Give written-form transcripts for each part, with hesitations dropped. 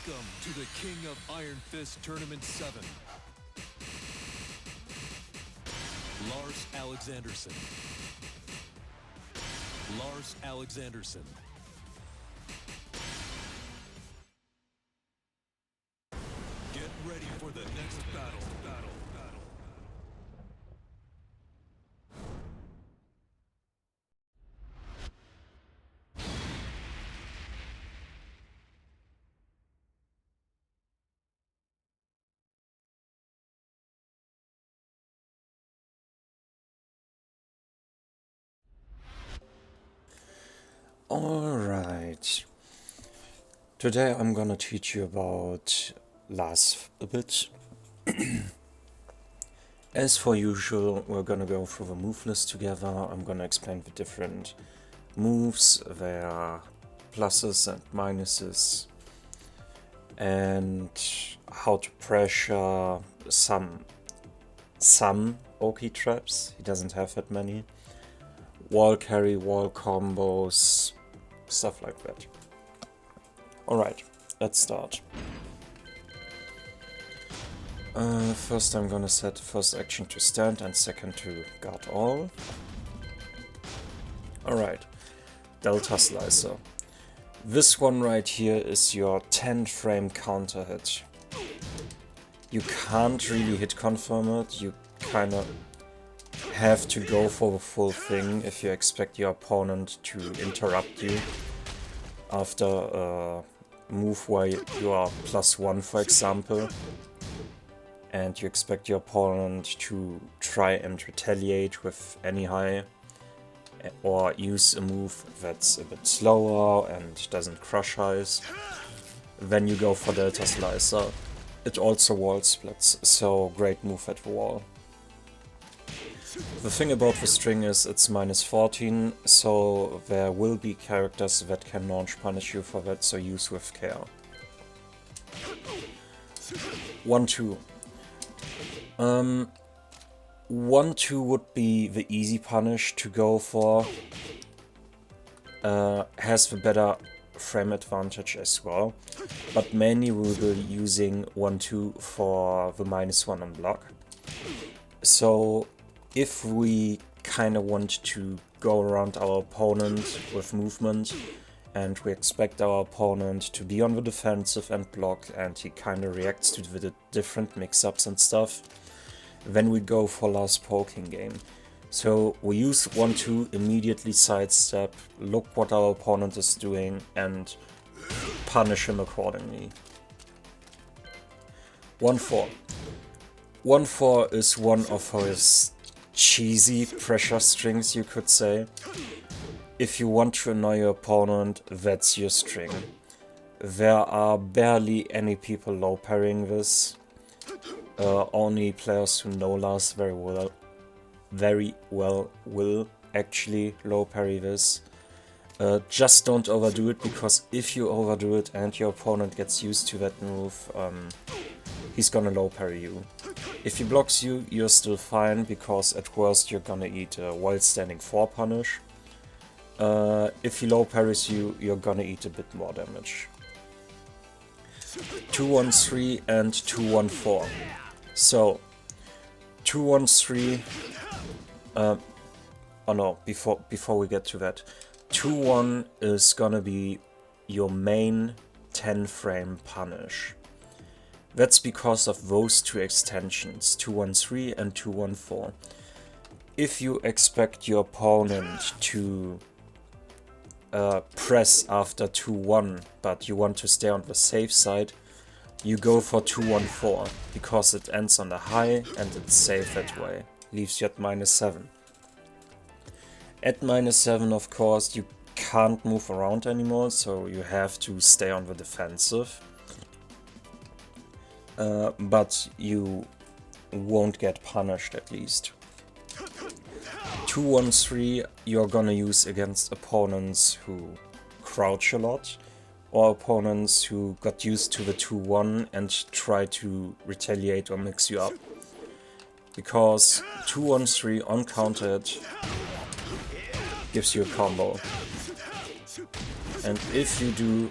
Welcome to the King of Iron Fist Tournament 7. Lars Alexanderson. Lars Alexanderson. Get ready for the next battle. Alright, today I'm gonna teach you about Lars a bit. As for usual, we're gonna go through the move list together. I'm gonna explain the different moves, their pluses and minuses, and how to pressure some OP traps. He doesn't have that many. Wall carry, wall combos, stuff like that. Alright, let's start. First I'm gonna set first action to stand and second to guard all. Alright, Delta Slicer. This one right here is your 10 frame counter hit. You can't really hit confirm it, you kinda have to go for the full thing if you expect your opponent to interrupt you after a move where you are +1, for example, and you expect your opponent to try and retaliate with any high or use a move that's a bit slower and doesn't crush highs. Then you go for Delta Slicer. It also wall splits, so great move at the wall. The thing about the string is it's -14, so there will be characters that can launch punish you for that, so use with care. 1-2. 1-2 would be the easy punish to go for. Has the better frame advantage as well, but mainly we will be using 1-2 for the -1 on block. So if we kinda want to go around our opponent with movement, and we expect our opponent to be on the defensive and block, and he kinda reacts to the different mix-ups and stuff, then we go for last poking game. So we use 1-2, immediately sidestep, look what our opponent is doing, and punish him accordingly. 1-4. 1-4 is one of his cheesy pressure strings, you could say. If you want to annoy your opponent, that's your string. There are barely any people low parrying this. Only players who know Lars very well will actually low parry this. Just don't overdo it, because if you overdo it and your opponent gets used to that move, he's gonna low parry you. If he blocks you, you're still fine, because at worst you're gonna eat a while standing 4 punish. If he low parries you, you're gonna eat a bit more damage. 2-1-3 and 2-1-4. So 2-1-3. Oh no, before we get to that, 2-1 is gonna be your main 10 frame punish. That's because of those two extensions, 2-1-3 and 2-1-4. If you expect your opponent to press after 2-1, but you want to stay on the safe side, you go for 2-1-4, because it ends on a high and it's safe that way. Leaves you at -7. At -7, of course, you can't move around anymore, so you have to stay on the defensive. But you won't get punished, at least. 2-1-3 you're gonna use against opponents who crouch a lot, or opponents who got used to the 2-1 and try to retaliate or mix you up. Because 2-1-3 uncounted gives you a combo. And if you do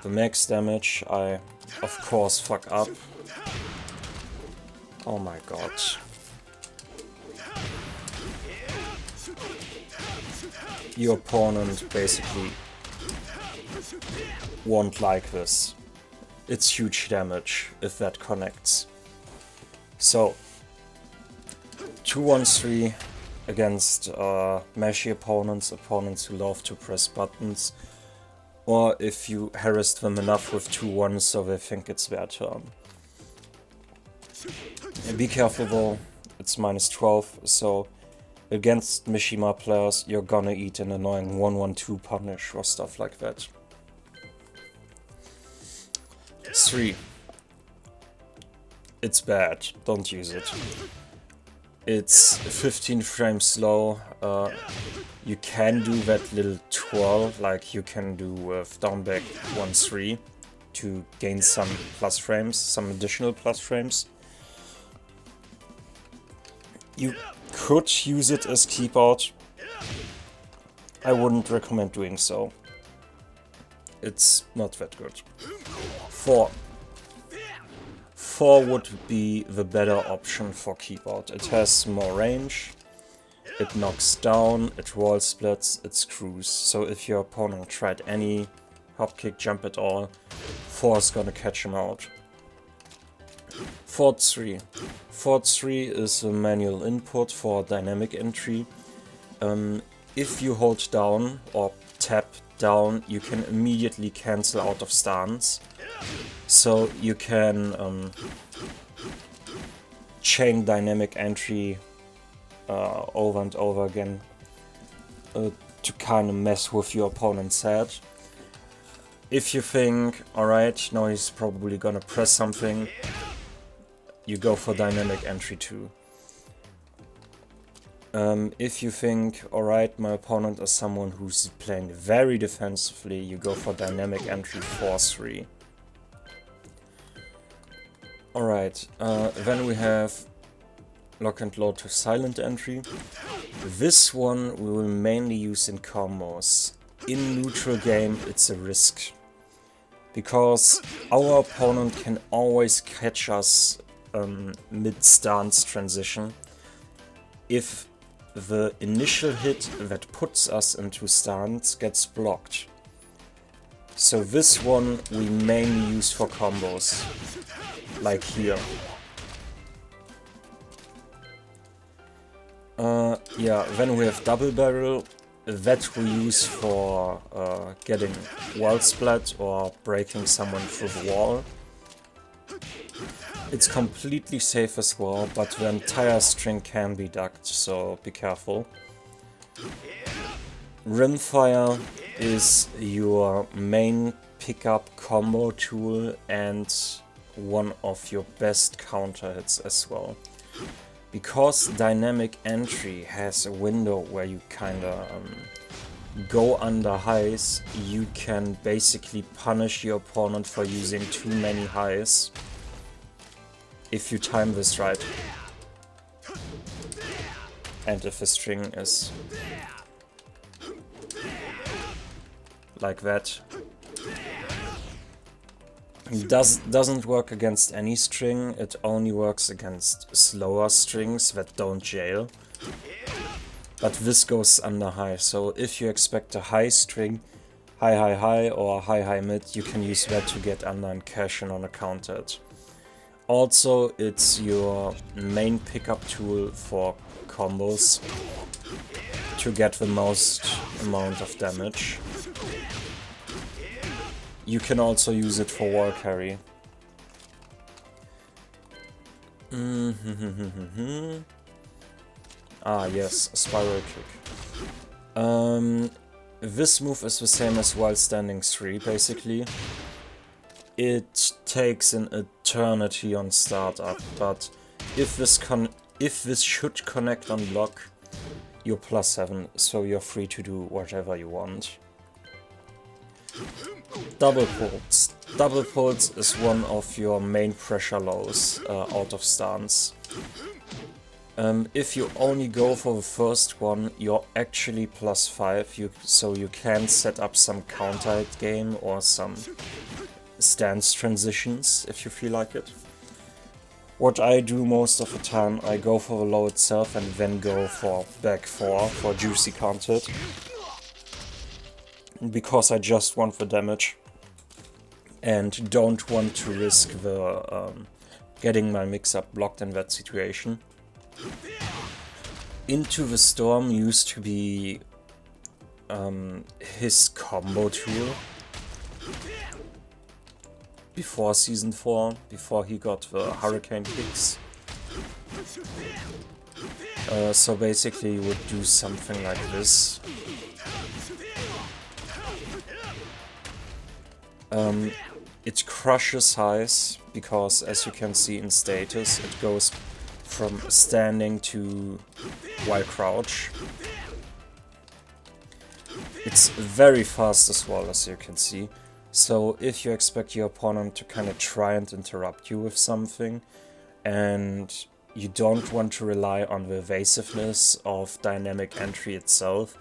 the max damage, I of course fuck up. Oh my god. Your opponent basically won't like this. It's huge damage if that connects. So, 2-1-3 against mashy opponents, opponents who love to press buttons, or if you harassed them enough with 2-1 so they think it's their turn. And be careful though, it's -12, so against Mishima players you're gonna eat an annoying 1-1-2 punish or stuff like that. 3. It's bad, don't use it. It's 15 frames slow. You can do that little twirl like you can do with down back 1-3 to gain some plus frames, some additional plus frames. You could use it as keep out. I wouldn't recommend doing so. It's not that good. 4. 4 would be the better option for keep out. It has more range, it knocks down, it wall splits, it screws. So if your opponent tried any hop kick jump at all, 4 is gonna catch him out. Fort 3. Fort 3 is a manual input for dynamic entry. If you hold down or tap down, you can immediately cancel out of stance. So you can chain dynamic entry over and over again to kind of mess with your opponent's head. If you think, alright, now he's probably gonna press something, you go for dynamic entry too. If you think, alright, my opponent is someone who's playing very defensively, you go for dynamic entry 4-3. Alright, then we have lock and load to silent entry. This one we will mainly use in combos. In neutral game it's a risk, because our opponent can always catch us mid-stance transition if the initial hit that puts us into stance gets blocked. So this one we mainly use for combos, like here. Yeah, then we have double barrel, that we use for getting wall splat or breaking someone through the wall. It's completely safe as well, but the entire string can be ducked, so be careful. Rimfire is your main pickup combo tool and one of your best counter hits as well. Because dynamic entry has a window where you kinda go under highs, you can basically punish your opponent for using too many highs if you time this right. And if the string is like that. Doesn't work against any string, it only works against slower strings that don't jail. But this goes under high, so if you expect a high string, high or high mid, you can use that to get under and cash in on a counter hit. Also, it's your main pickup tool for combos to get the most amount of damage. You can also use it for wall carry. Ah yes, Spyro Kick. This move is the same as while standing 3 basically. It takes an eternity on startup, but if this should connect on block, you're +7, so you're free to do whatever you want. Double pulls. Double pulls is one of your main pressure lows out of stance. If you only go for the first one, you're actually +5, so you can set up some counter hit game or some stance transitions if you feel like it. What I do most of the time, I go for the low itself and then go for back 4 for juicy counter hit. Because I just want the damage and don't want to risk the getting my mix-up blocked in that situation. Into the Storm used to be his combo tool before Season 4, before he got the Hurricane Kicks. So basically you would do something like this. It crushes highs, because as you can see in status, it goes from standing to while crouch. It's very fast as well, as you can see. So if you expect your opponent to kind of try and interrupt you with something, and you don't want to rely on the evasiveness of dynamic entry itself,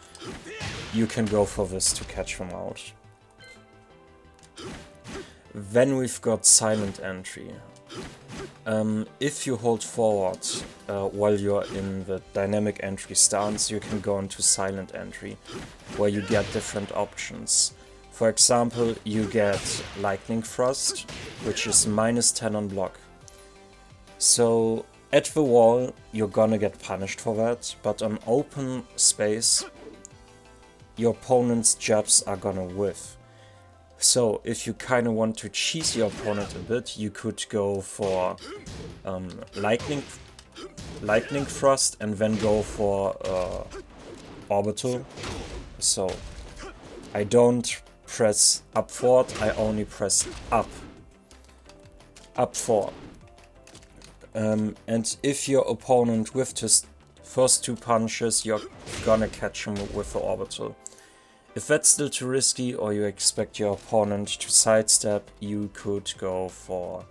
you can go for this to catch them out. Then we've got silent entry. If you hold forward while you're in the dynamic entry stance, you can go into silent entry, where you get different options. For example, you get Lightning Thrust, which is -10 on block. So at the wall, you're gonna get punished for that, but on open space, your opponent's jabs are gonna whiff. So if you kind of want to cheese your opponent a bit, you could go for lightning thrust and then go for orbital. So I don't press up forward, I only press up forward. And if your opponent whiffed his first 2 punches, you're gonna catch him with the orbital. If that's still too risky, or you expect your opponent to sidestep, you could go for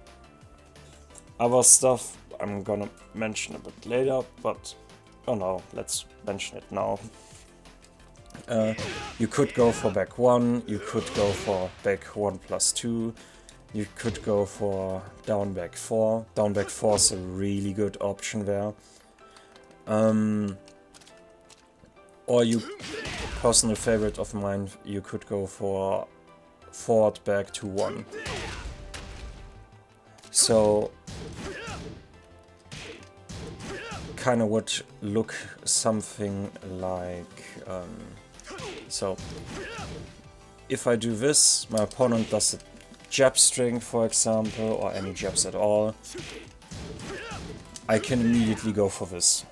other stuff I'm gonna mention a bit later, but oh no, let's mention it now. You could go for back 1, you could go for back 1+2, you could go for down back 4. Down back 4 is a really good option there. Or you, personal favorite of mine, you could go for forward back to 1. So kind of would look something like so if I do this, my opponent does a jab string, for example, or any jabs at all, I can immediately go for this.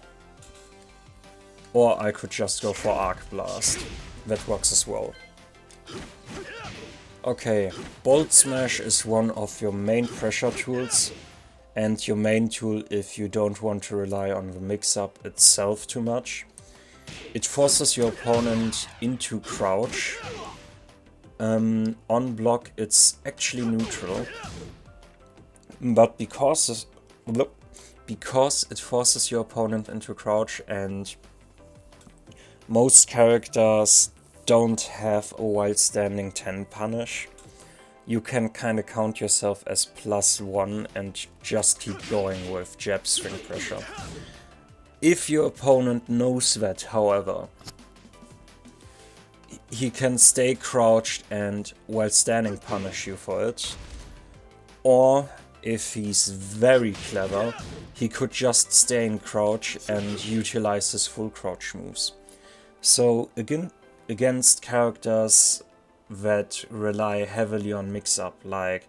Or I could just go for Arc Blast. That works as well. Okay, Bolt Smash is one of your main pressure tools, and your main tool if you don't want to rely on the mix-up itself too much. It forces your opponent into crouch. On block it's actually neutral, but because it forces your opponent into crouch, and most characters don't have a while standing 10 punish, you can kind of count yourself as +1 and just keep going with jab string pressure. If your opponent knows that, however, he can stay crouched and while standing punish you for it. Or if he's very clever, he could just stay in crouch and utilize his full crouch moves. So again, against characters that rely heavily on mix-up, like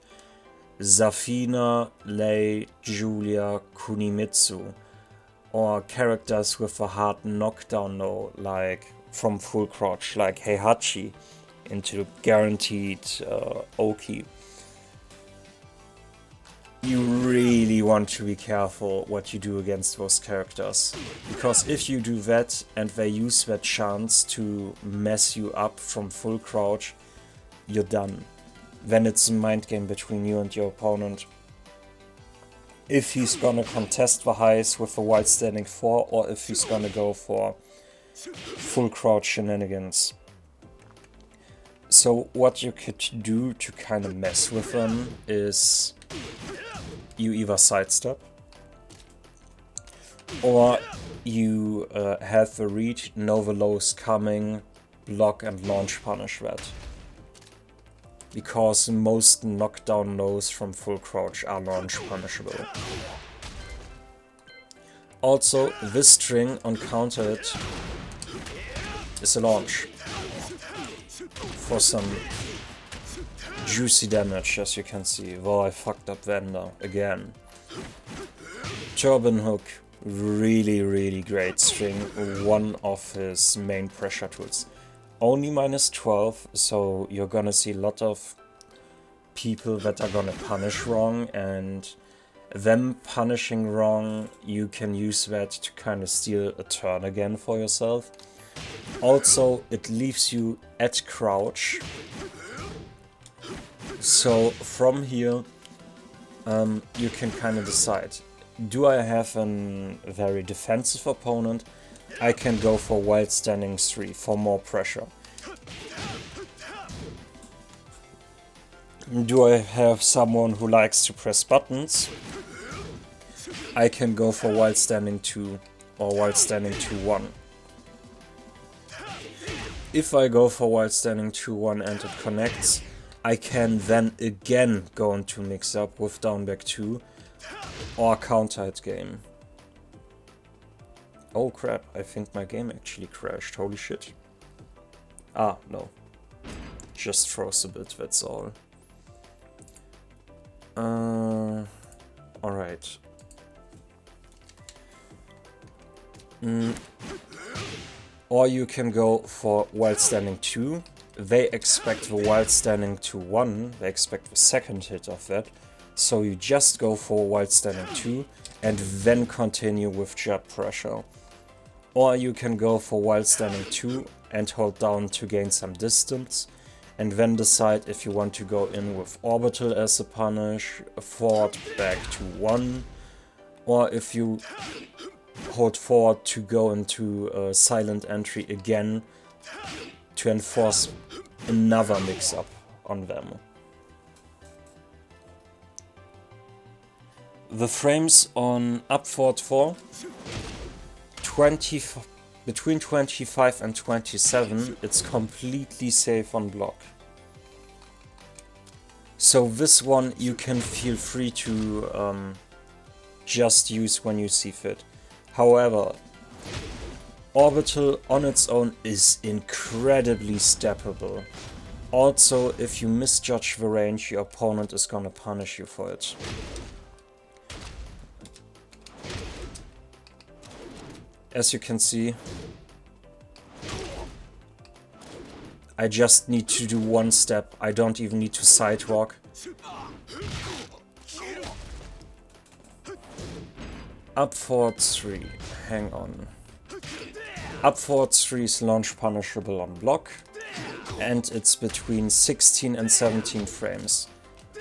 Zafina, Lei, Julia, Kunimitsu, or characters with a hard knockdown no, like from full crouch, like Heihachi into guaranteed Oki. You really want to be careful what you do against those characters, because if you do that and they use that chance to mess you up from full crouch, you're done. Then it's a mind game between you and your opponent. If he's gonna contest the highs with a wide standing 4, or if he's gonna go for full crouch shenanigans. So what you could do to kind of mess with them is you either sidestep or you have the read, know the lows coming, block and launch punish that. Because most knockdown lows from full crouch are launch punishable. Also, this string on counter hit is a launch for some juicy damage, as you can see. Well, I fucked up Vender again. Turban Hook, really great string, one of his main pressure tools. Only -12, so you're gonna see a lot of people that are gonna punish wrong, and them punishing wrong, you can use that to kind of steal a turn again for yourself. Also, it leaves you at crouch, so from here you can kind of decide, do I have a very defensive opponent? I can go for wild standing 3 for more pressure. Do I have someone who likes to press buttons? I can go for wild standing 2 or wild standing 2-1. If I go for wild standing 2-1 and it connects, I can then again go into mix up with down back 2 or counter hit game. Oh crap, I think my game actually crashed, holy shit. Ah, no. Just froze a bit, that's all. Alright. Or you can go for wild standing 2. They expect the wild standing to 1, they expect the second hit of that. So you just go for wild standing 2 and then continue with jab pressure. Or you can go for wild standing 2 and hold down to gain some distance, and then decide if you want to go in with orbital as a punish, forward back to 1, or if you hold forward to go into a silent entry again to enforce another mix-up on them. The frames on up forward 4, between 25 and 27, it's completely safe on block. So this one you can feel free to just use when you see fit. However, orbital on its own is incredibly steppable. Also, if you misjudge the range, your opponent is gonna punish you for it. As you can see, I just need to do one step, I don't even need to sidewalk. Up forward 3, hang on. Up forward 3 is launch punishable on block, and it's between 16 and 17 frames.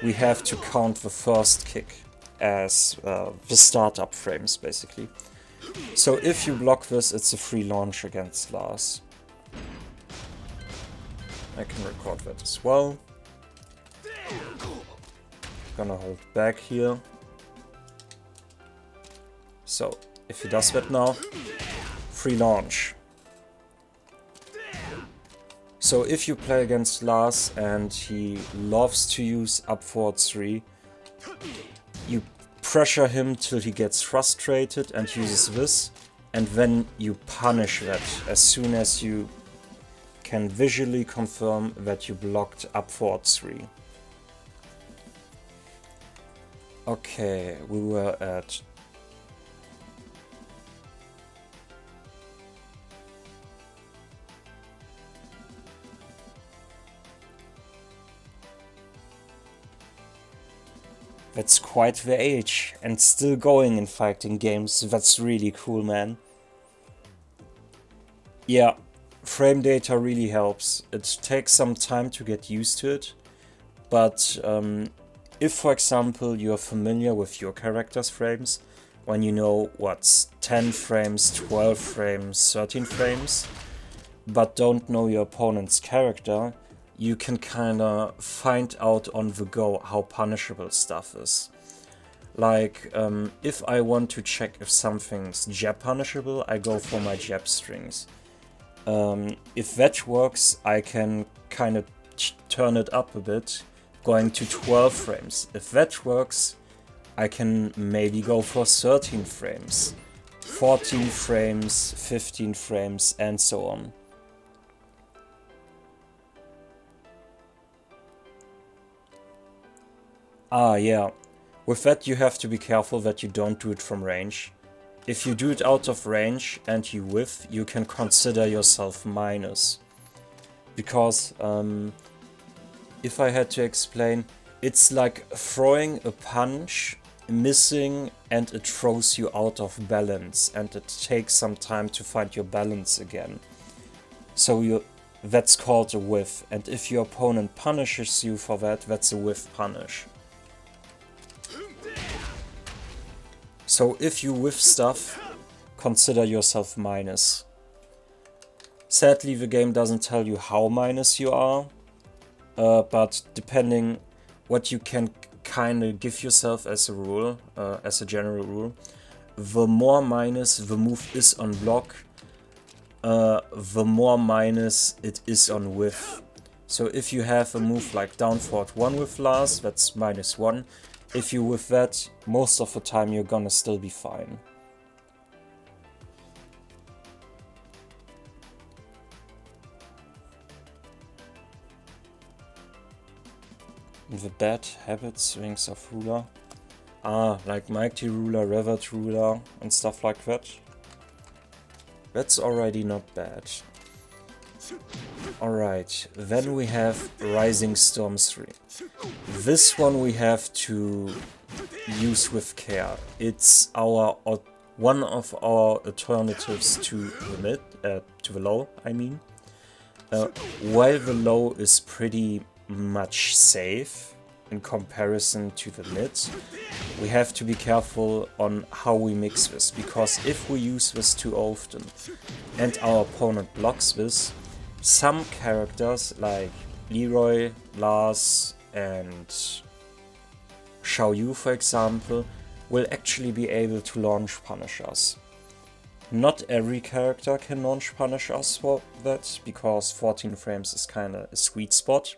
We have to count the first kick as the startup frames, basically. So if you block this, it's a free launch against Lars. I can record that as well. Gonna hold back here. So, if he does that now, free launch. So if you play against Lars and he loves to use up forward 3, you pressure him till he gets frustrated and uses this, and then you punish that as soon as you can visually confirm that you blocked up forward 3. Okay, we were at That's quite the age, and still going in fighting games. That's really cool, man. Yeah, frame data really helps. It takes some time to get used to it, but if, for example, you're familiar with your character's frames, when you know what's 10 frames, 12 frames, 13 frames, but don't know your opponent's character, you can kinda find out on the go how punishable stuff is. Like, if I want to check if something's jab punishable, I go for my jab strings. If that works, I can kind of turn it up a bit, going to 12 frames. If that works, I can maybe go for 13 frames, 14 frames, 15 frames, and so on. Ah, yeah. With that, you have to be careful that you don't do it from range. If you do it out of range and you whiff, you can consider yourself minus. Because, if I had to explain, it's like throwing a punch, missing, and it throws you out of balance, and it takes some time to find your balance again. So that's called a whiff, and if your opponent punishes you for that, that's a whiff punish. So if you whiff stuff, consider yourself minus. Sadly, the game doesn't tell you how minus you are, but depending what you can kind of give yourself as a rule, as a general rule, the more minus the move is on block, the more minus it is on whiff. So if you have a move like down forward 1 with Lars, that's -1. If you whiff that, most of the time you're gonna still be fine. The bad habits, rings of ruler. Ah, like mighty ruler, revered ruler, and stuff like that. That's already not bad. Alright, then we have Rising Storm 3. This one we have to use with care. It's one of our alternatives to the low, I mean. While the low is pretty much safe in comparison to the mid, we have to be careful on how we mix this, because if we use this too often and our opponent blocks this, some characters like Leroy, Lars and Xiaoyu, for example, will actually be able to launch punish us. Not every character can launch punish us for that, because 14 frames is kinda a sweet spot.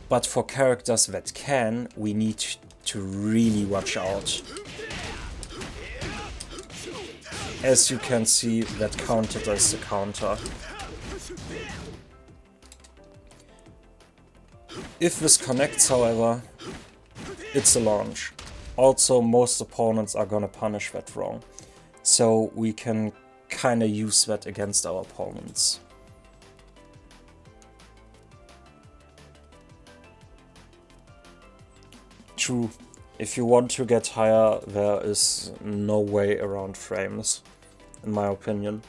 But for characters that can, we need to really watch out. As you can see, that counted as a counter. If this connects, however, it's a launch. Also, most opponents are gonna punish that wrong, so we can kinda use that against our opponents. True, if you want to get higher, there is no way around frames, in my opinion.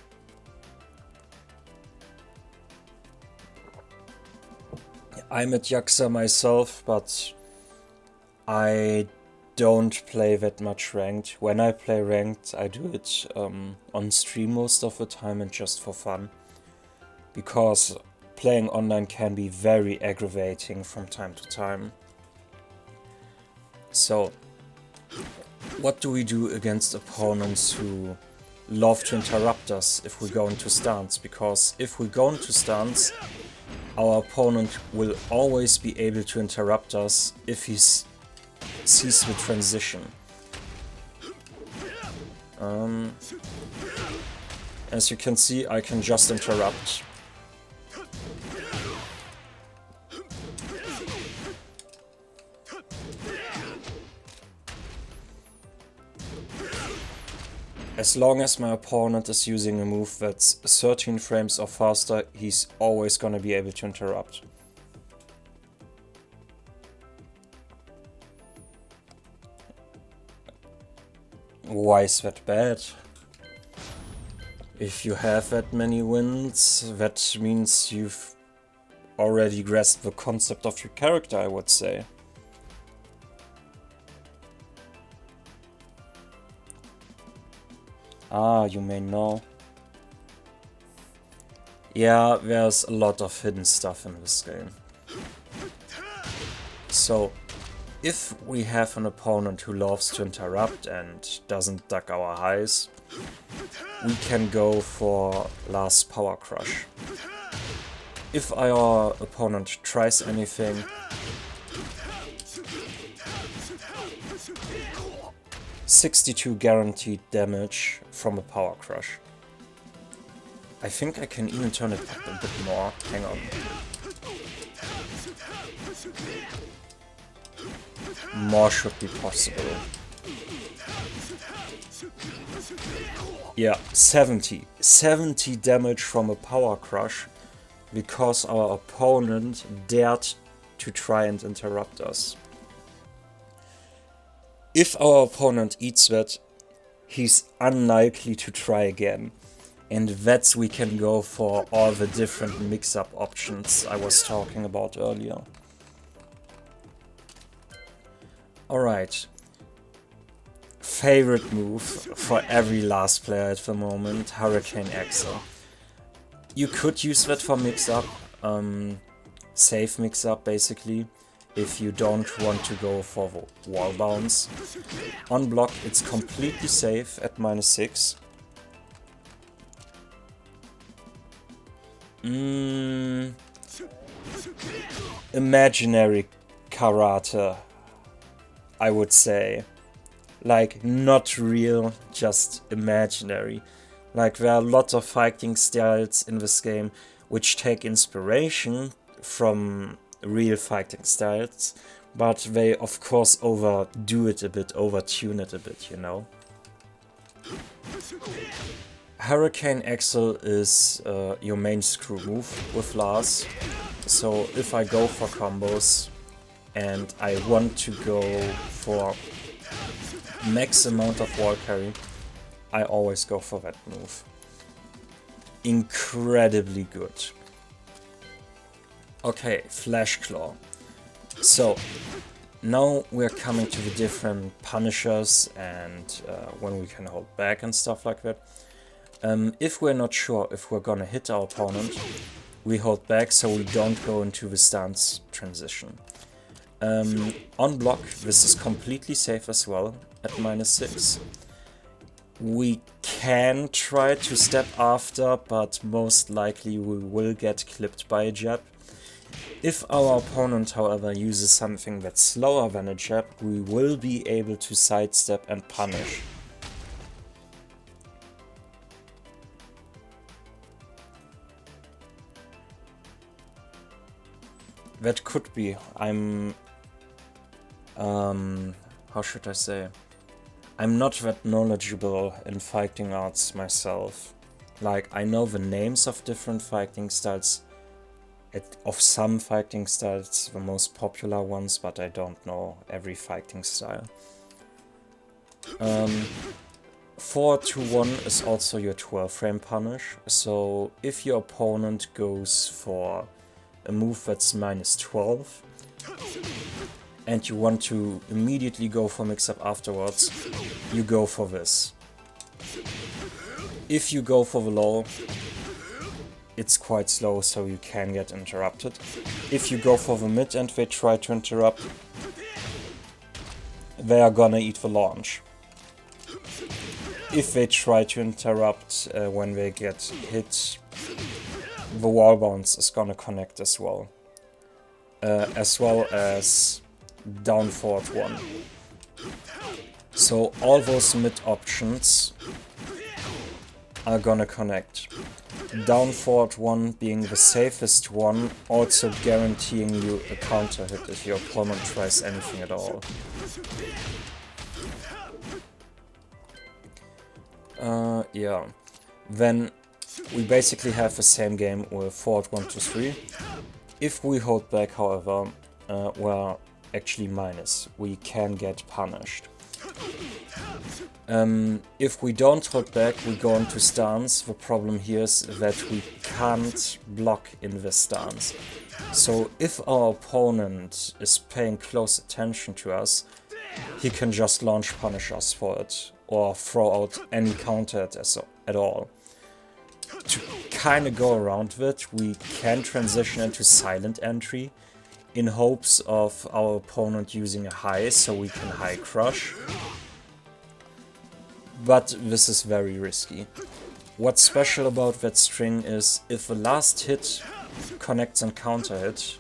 I'm at Yakuza myself, but I don't play that much ranked. When I play ranked, I do it on stream most of the time and just for fun. Because playing online can be very aggravating from time to time. So, what do we do against opponents who love to interrupt us if we go into stance? Because if we go into stance, our opponent will always be able to interrupt us if he sees the transition. As you can see, I can just interrupt. As long as my opponent is using a move that's 13 frames or faster, he's always gonna be able to interrupt. Why is that bad? If you have that many wins, that means you've already grasped the concept of your character, I would say. Ah, you may know. Yeah, there's a lot of hidden stuff in this game. So, if we have an opponent who loves to interrupt and doesn't duck our highs, we can go for Lars Power Crush. If our opponent tries anything, 62 guaranteed damage from a Power Crush. I think I can even turn it up a bit more. Hang on. More should be possible. Yeah, 70 damage from a Power Crush because our opponent dared to try and interrupt us. If our opponent eats that, he's unlikely to try again. And that's we can go for all the different mix-up options I was talking about earlier. Alright. Favorite move for every Lars player at the moment, Hurricane Axle. You could use that for mix-up, safe mix-up basically, if you don't want to go for the wall bounce. On block it's completely safe at -6. Imaginary karate, I would say. Like, not real, just imaginary. Like, there are lots of fighting styles in this game which take inspiration from real fighting styles, but they of course overdo it a bit, overtune it a bit, you know. Hurricane Axle is your main screw move with Lars, so if I go for combos and I want to go for max amount of wall carry, I always go for that move. Incredibly good. Okay, Flash Claw. So, now we're coming to the different punishers and when we can hold back and stuff like that. If we're not sure if we're gonna hit our opponent, we hold back so we don't go into the stance transition. On block, this is completely safe as well, at -6. We can try to step after, but most likely we will get clipped by a jab. If our opponent, however, uses something that's slower than a jab, we will be able to sidestep and punish. That could be. How should I say? I'm not that knowledgeable in fighting arts myself. Like, I know the names of different fighting styles, of some fighting styles, the most popular ones, but I don't know every fighting style. 4-1 is also your 12 frame punish, so if your opponent goes for a move that's -12 and you want to immediately go for mix-up afterwards, you go for this. If you go for the low, it's quite slow, so you can get interrupted. If you go for the mid and they try to interrupt, they are gonna eat the launch. If they try to interrupt when they get hit, the wall bounce is gonna connect as well as down forward 1. So all those mid options are gonna connect. Down forward 1 being the safest one, also guaranteeing you a counter hit if your opponent tries anything at all. Yeah. Then we basically have the same game with forward 1, 2, 3. If we hold back, however, we're actually minus. We can get punished. If we don't hold back, we go into stance. The problem here is that we can't block in the stance. So if our opponent is paying close attention to us, he can just launch punish us for it, or throw out any counter at all. to kind of go around it, we can transition into silent entry in hopes of our opponent using a high, so we can high crush. But this is very risky. What's special about that string is if the last hit connects on counter hit,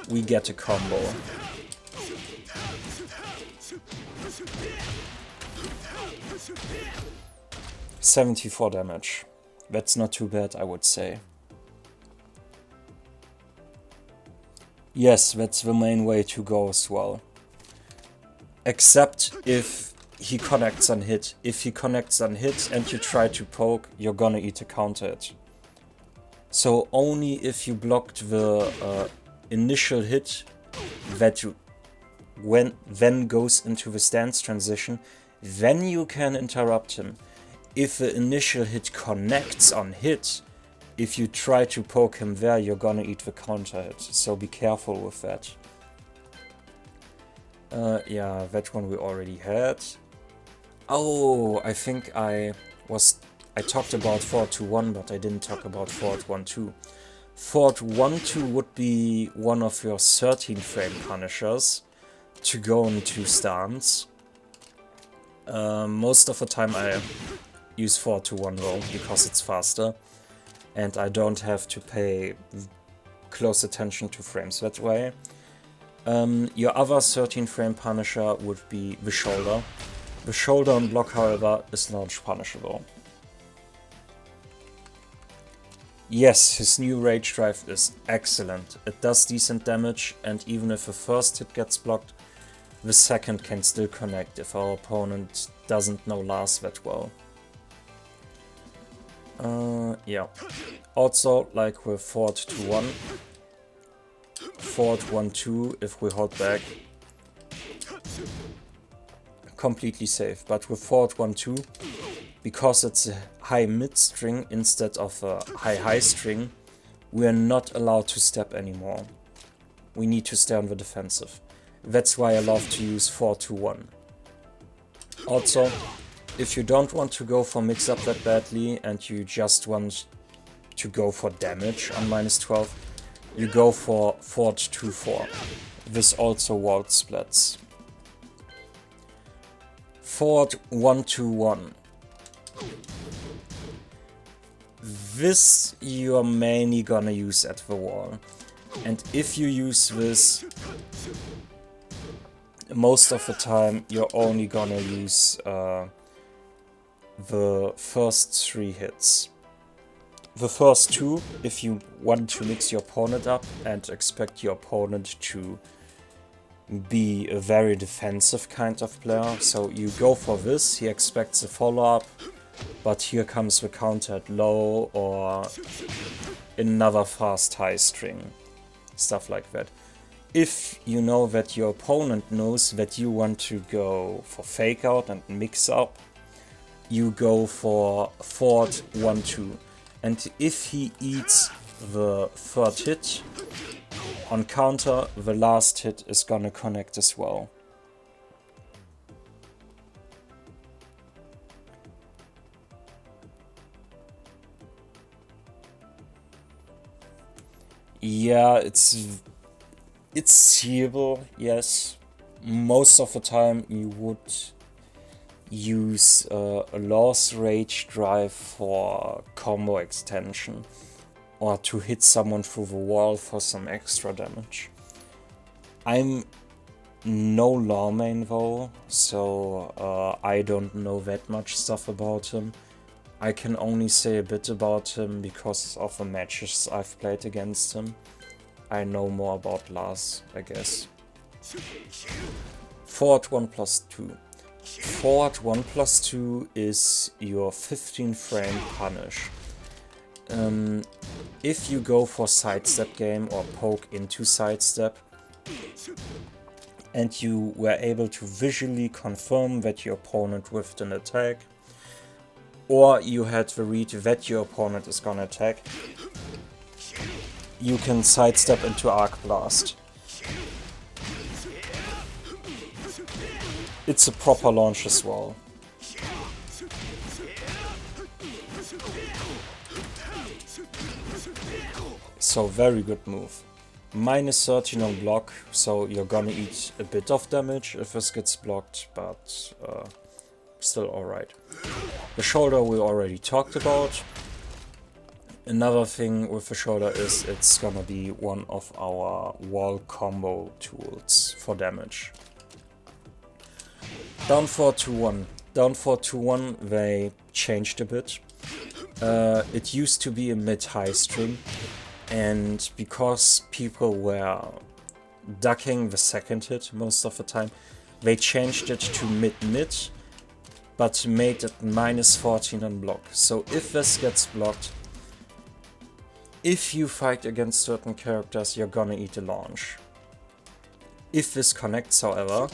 we get a combo. 74 damage. That's not too bad, I would say. Yes, that's the main way to go as well. Except if he connects on hit. If he connects on hit and you try to poke, you're gonna eat a counter hit. So only if you blocked the initial hit that then goes into the stance transition, then you can interrupt him. If the initial hit connects on hit, if you try to poke him there, you're gonna eat the counter hit, so be careful with that. Yeah, that one we already had. Oh, I think I talked about forward 2-1, but I didn't talk about forward 1-2. Forward 1-2 would be one of your 13 frame punishers to go into stance. Most of the time I use forward 2-1 roll because it's faster and I don't have to pay close attention to frames that way. Your other 13 frame punisher would be the shoulder. The shoulder on block, however, is not punishable. Yes, his new rage drive is excellent. It does decent damage, and even if the first hit gets blocked, the second can still connect if our opponent doesn't know Lars that well. Yeah. Also, like with forward 2-1, forward 1-2, if we hold back, completely safe. But with forward 1-2, because it's a high mid string instead of a high string, we are not allowed to step anymore. We need to stay on the defensive. That's why I love to use 4-2-1. Also, if you don't want to go for mix up that badly and you just want to go for damage on -12, you go for forward 2-4. This also wall splits. Forward 1-2-1. This you're mainly gonna use at the wall. And if you use this, most of the time you're only gonna use the first 3 hits. The first 2, if you want to mix your opponent up and expect your opponent to be a very defensive kind of player, so you go for this, he expects a follow-up, but here comes the counter at low or another fast high string, stuff like that. If you know that your opponent knows that you want to go for fake out and mix up, you go for forward 1-2. And if he eats the third hit, on counter, the last hit is gonna connect as well. Yeah, it's seeable, yes. Most of the time you would use a Lars rage drive for combo extension or to hit someone through the wall for some extra damage. I'm no Law main though, so I don't know that much stuff about him. I can only say a bit about him because of the matches I've played against him. I know more about Lars, I guess. Forward 1+2. Forward 1+2 is your 15 frame punish. If you go for sidestep game or poke into sidestep and you were able to visually confirm that your opponent whiffed an attack, or you had the read that your opponent is gonna attack, you can sidestep into Arc Blast. It's a proper launch as well. So very good move. Minus 13 on block, so you're gonna eat a bit of damage if this gets blocked, but still alright. The shoulder we already talked about. Another thing with the shoulder is it's gonna be one of our wall combo tools for damage. Down 4-2-1. Down 4-2-1 they changed a bit. It used to be a mid-high string, and because people were ducking the second hit most of the time, they changed it to mid-mid, but made it minus 14 on block. So if this gets blocked, if you fight against certain characters, you're gonna eat a launch. If this connects, however,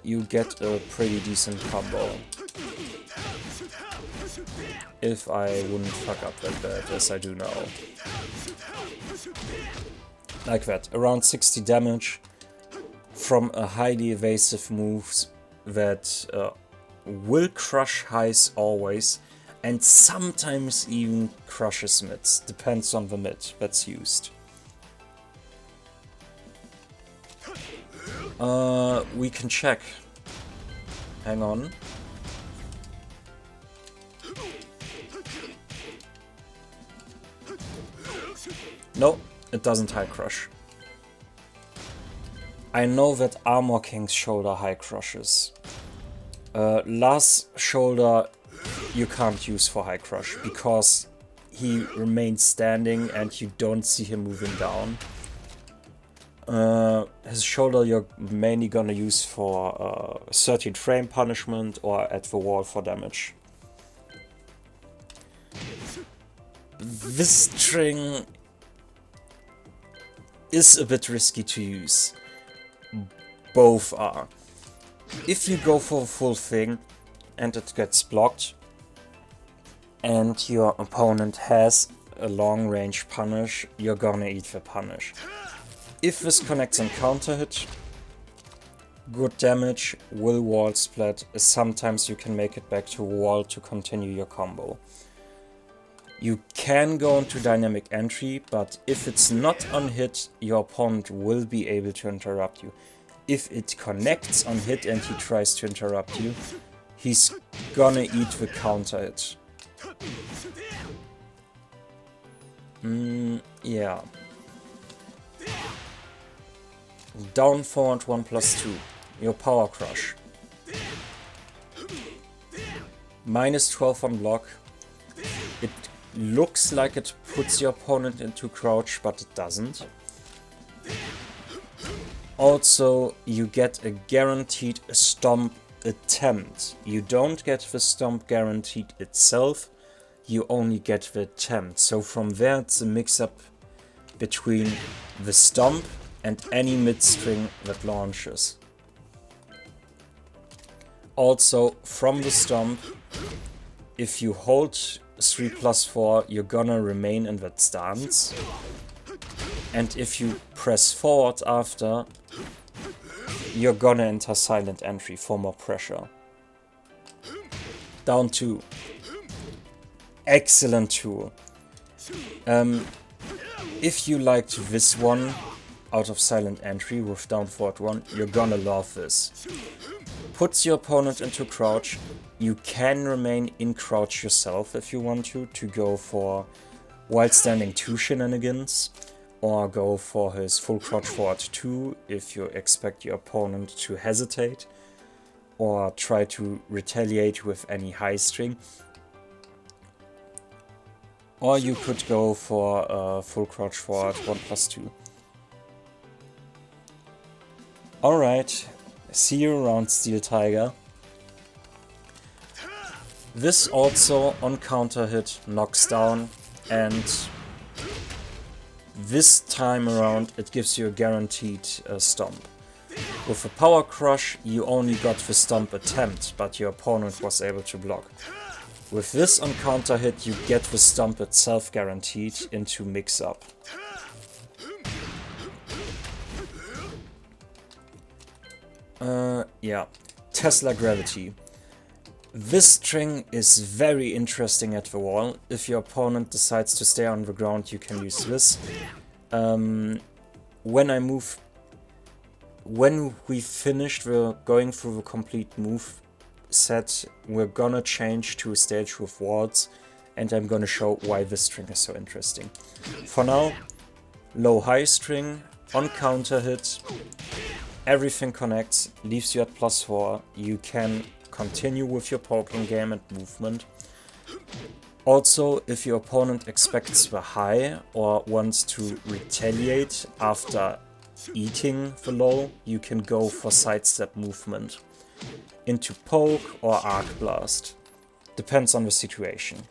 you get a pretty decent combo. If I wouldn't fuck up that bad, as I do now. Like that, around 60 damage from a highly evasive move that will crush highs always, and sometimes even crushes mids, depends on the mid that's used. We can check. Hang on. No, it doesn't high crush. I know that Armor King's shoulder high crushes. Lars' shoulder you can't use for high crush because he remains standing and you don't see him moving down. His shoulder you're mainly gonna use for 13 frame punishment or at the wall for damage. This string is a bit risky to use. Both are. If you go for a full thing and it gets blocked and your opponent has a long range punish, you're gonna eat the punish. If this connects on counter hit, good damage, will wall splat, sometimes you can make it back to wall to continue your combo. You can go into dynamic entry, but if it's not on hit, your opponent will be able to interrupt you. If it connects on hit and he tries to interrupt you, he's gonna eat the counter hit. Yeah. Down forward 1+2. Your power crush. Minus 12 on block. It looks like it puts your opponent into crouch, but it doesn't. Also, you get a guaranteed stomp attempt. You don't get the stomp guaranteed itself, you only get the attempt. So from there it's a mix-up between the stomp and any mid-string that launches. Also, from the stomp, if you hold 3+4, you're gonna remain in that stance. And if you press forward after, you're gonna enter silent entry for more pressure. Down 2. Excellent tool. If you liked this one out of silent entry with down forward 1, you're gonna love this. Puts your opponent into crouch. You can remain in crouch yourself if you want to go for while standing 2 shenanigans, or go for his full crouch forward 2 if you expect your opponent to hesitate, or try to retaliate with any high string. Or you could go for full crouch forward 1+2. Alright, see you around, Steel Tiger. This also on counter hit knocks down, and this time around it gives you a guaranteed stomp. With a power crush you only got the stomp attempt, but your opponent was able to block. With this on counter hit you get the stomp itself guaranteed into mix up. Yeah, Tesla Gravity. This string is very interesting at the wall. If your opponent decides to stay on the ground, you can use this. When we finished going through the complete move set, we're gonna change to a stage with walls, and I'm gonna show why this string is so interesting. For now, low-high string, on counter hit, everything connects, leaves you at +4, you can continue with your poking game and movement. Also, if your opponent expects the high or wants to retaliate after eating the low, you can go for sidestep movement into poke or arc blast. Depends on the situation.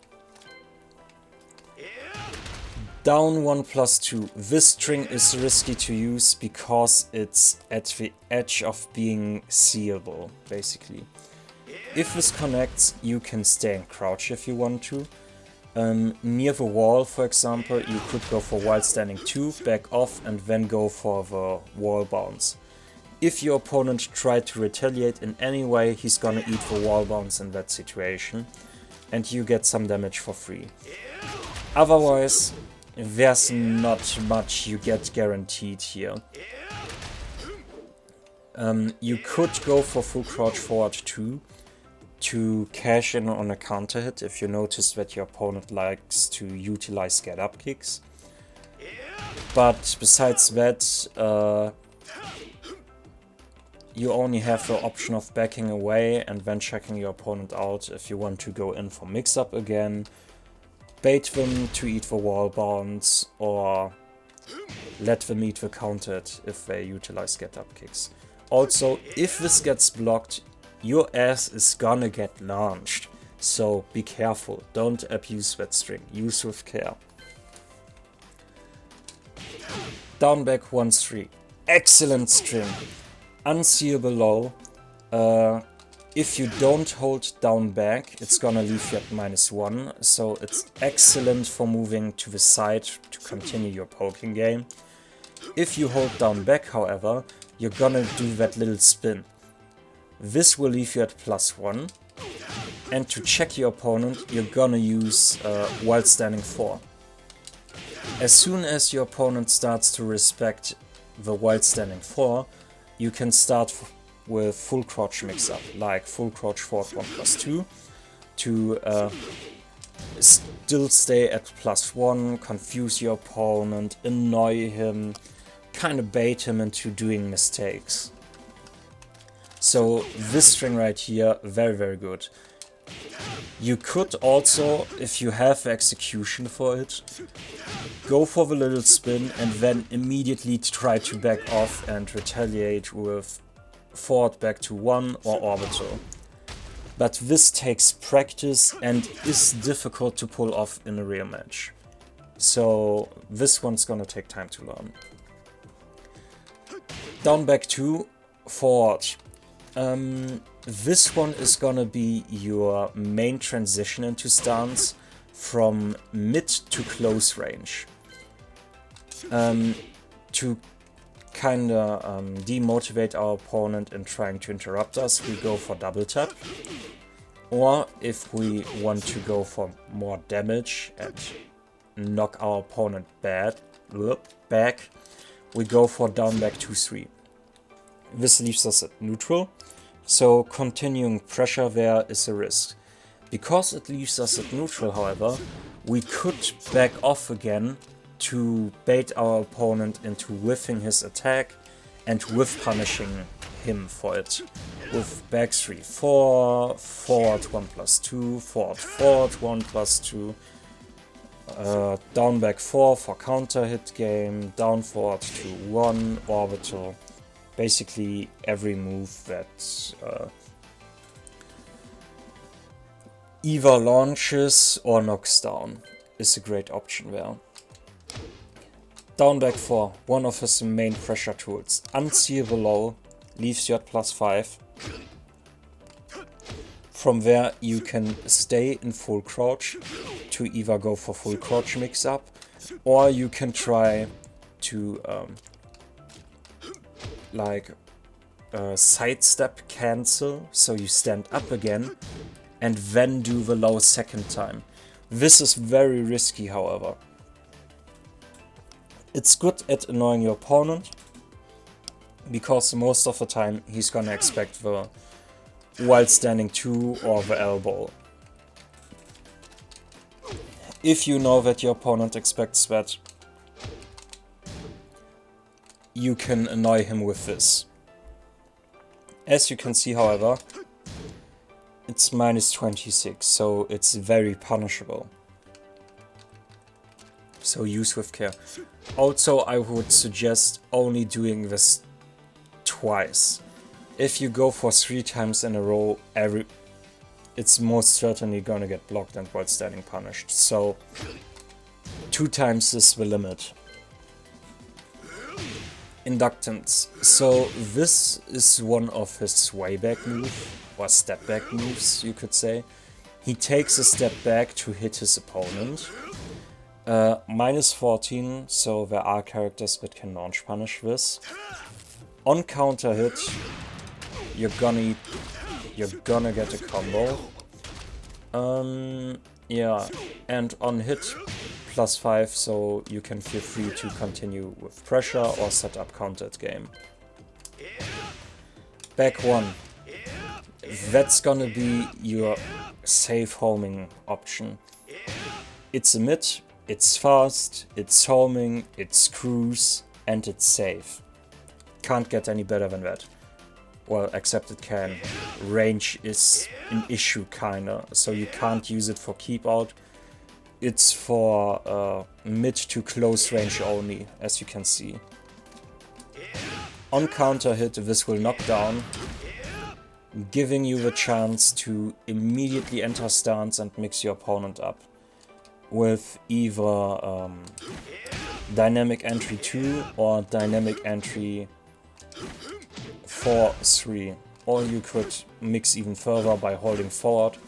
Down 1/+2. This string is risky to use because it's at the edge of being seeable, basically. If this connects, you can stay in crouch if you want to. Near the wall, for example, you could go for wild standing 2, back off, and then go for the wall bounce. If your opponent tried to retaliate in any way, he's gonna eat the wall bounce in that situation, and you get some damage for free. Otherwise, there's not much you get guaranteed here. You could go for full crouch forward 2 to cash in on a counter hit if you notice that your opponent likes to utilize get up kicks. But besides that, you only have the option of backing away and then checking your opponent out if you want to go in for mix up again, bait them to eat the wall bounce, or let them eat the counter hit if they utilize get up kicks. Also, if this gets blocked, your ass is gonna get launched, so be careful, don't abuse that string, use with care. Down back 1-3, excellent string, unseeable low. If you don't hold down back, it's gonna leave you at -1, so it's excellent for moving to the side to continue your poking game. If you hold down back, however, you're gonna do that little spin. This will leave you at +1, and to check your opponent, you're gonna use wild standing 4. As soon as your opponent starts to respect the wild standing 4, you can start with full crouch mix up, like full crouch forward 1/+2, to still stay at +1, confuse your opponent, annoy him, kind of bait him into doing mistakes. So this string right here, very, very good. You could also, if you have the execution for it, go for the little spin and then immediately try to back off and retaliate with forward back to 1 or orbital. But this takes practice and is difficult to pull off in a real match. So this one's gonna take time to learn. Down back 2, forward. This one is gonna be your main transition into stance from mid to close range. To kinda demotivate our opponent in trying to interrupt us, we go for double tap. Or if we want to go for more damage and knock our opponent back, we go for down back 2-3. This leaves us at neutral, so continuing pressure there is a risk. Because it leaves us at neutral, however, we could back off again to bait our opponent into whiffing his attack and whiff punishing him for it. With back 3-4, forward 1/+2, forward 1/+2, down back 4 for counter hit game, down forward 2-1, orbital. Basically every move that either launches or knocks down is a great option there. Down back 4, one of his main pressure tools. Unseeable low, leaves you at +5. From there you can stay in full crouch to either go for full crouch mix up, or you can try to like sidestep cancel, so you stand up again, and then do the low second time. This is very risky, however. It's good at annoying your opponent, because most of the time he's gonna expect the while standing 2 or the elbow. If you know that your opponent expects that, you can annoy him with this. As you can see, however, it's minus 26, so it's very punishable. So use with care. Also, I would suggest only doing this twice. If you go for 3 times in a row, it's most certainly gonna get blocked and while standing punished. So 2 times is the limit. Inductance. So this is one of his sway back move, or step back moves, you could say. He takes a step back to hit his opponent. Minus 14, so there are characters that can launch punish this. On counter hit, you're gonna get a combo. Yeah, and on hit, +5, so you can feel free to continue with pressure or set up countered game. Back 1. That's gonna be your safe homing option. It's a mid, it's fast, it's homing, it's cruise, and it's safe. Can't get any better than that. Well, except it can. Range is an issue kinda, so you can't use it for keep out. It's for mid to close range only, as you can see. On counter hit, this will knock down, giving you the chance to immediately enter stance and mix your opponent up with either dynamic entry 2 or dynamic entry 4-3. Or you could mix even further by holding forward.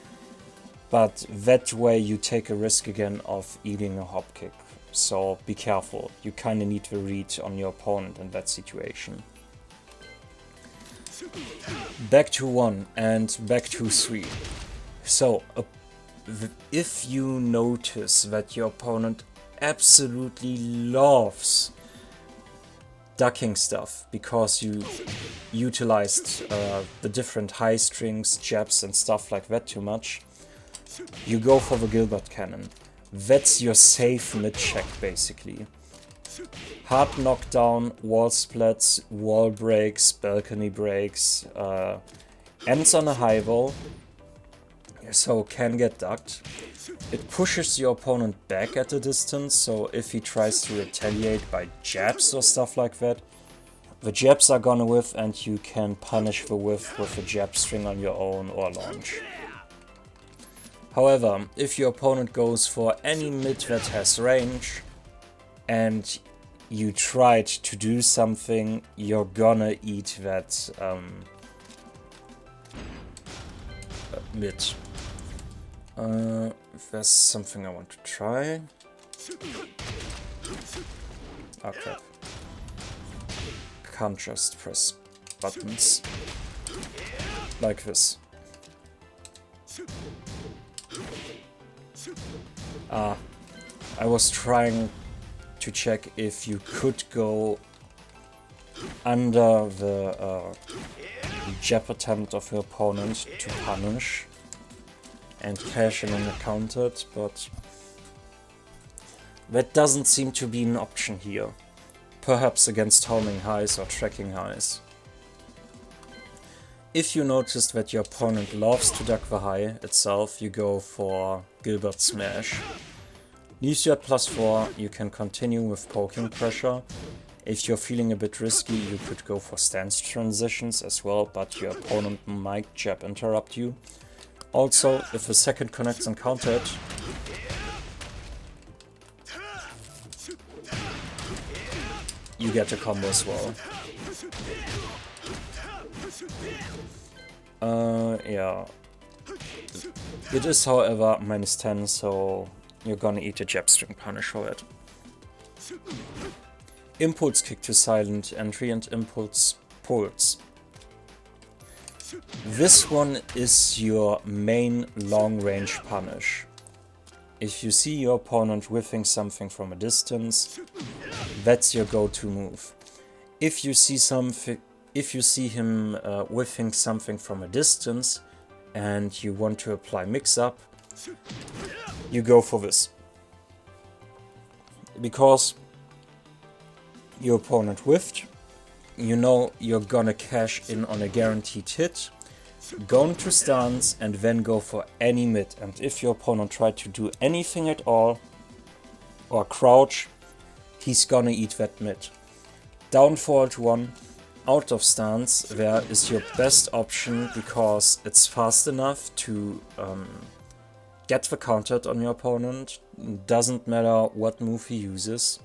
But that way you take a risk again of eating a hop kick. So be careful, you kinda need to read on your opponent in that situation. Back to 1 and back to 3. So, if you notice that your opponent absolutely loves ducking stuff because you utilized the different high strings, jabs and stuff like that too much, you go for the Gilbert cannon. That's your safe mid check basically. Hard knockdown, wall splats, wall breaks, balcony breaks, ends on a high wall, so can get ducked. It pushes your opponent back at a distance, so if he tries to retaliate by jabs or stuff like that, the jabs are gonna whiff and you can punish the whiff with a jab string on your own or launch. However, if your opponent goes for any mid that has range and you tried to do something, you're gonna eat that mid. There's something I want to try. Oh crap. Can't just press buttons like this. I was trying to check if you could go under the jab attempt of your opponent to punish and cash in on the countered, but that doesn't seem to be an option here. Perhaps against homing highs or tracking highs. If you notice that your opponent loves to duck the high itself, you go for Gilbert Smash. Leaves you at +4, you can continue with poking pressure. If you're feeling a bit risky, you could go for stance transitions as well, but your opponent might jab interrupt you. Also, if a second connects and counter it, you get a combo as well. Yeah. It is, however, -10, so you're gonna eat a jab string punish for it. Impulse kick to silent entry and impulse pulse. This one is your main long-range punish. If you see your opponent whiffing something from a distance, that's your go-to move. If you see him whiffing something from a distance and you want to apply mix-up, you go for this. Because your opponent whiffed, you know you're gonna cash in on a guaranteed hit, go into stance and then go for any mid. And if your opponent tried to do anything at all, or crouch, he's gonna eat that mid. Down forward 1, out of stance, there is your best option because it's fast enough to get the counter hit on your opponent. Doesn't matter what move he uses.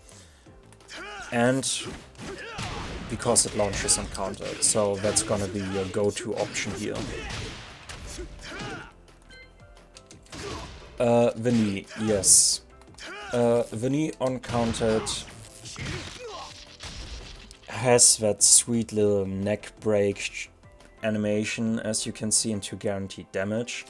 And because it launches uncountered, so that's gonna be your go-to option here. The knee, yes. The knee uncountered has that sweet little neck break animation, as you can see, into guaranteed damage.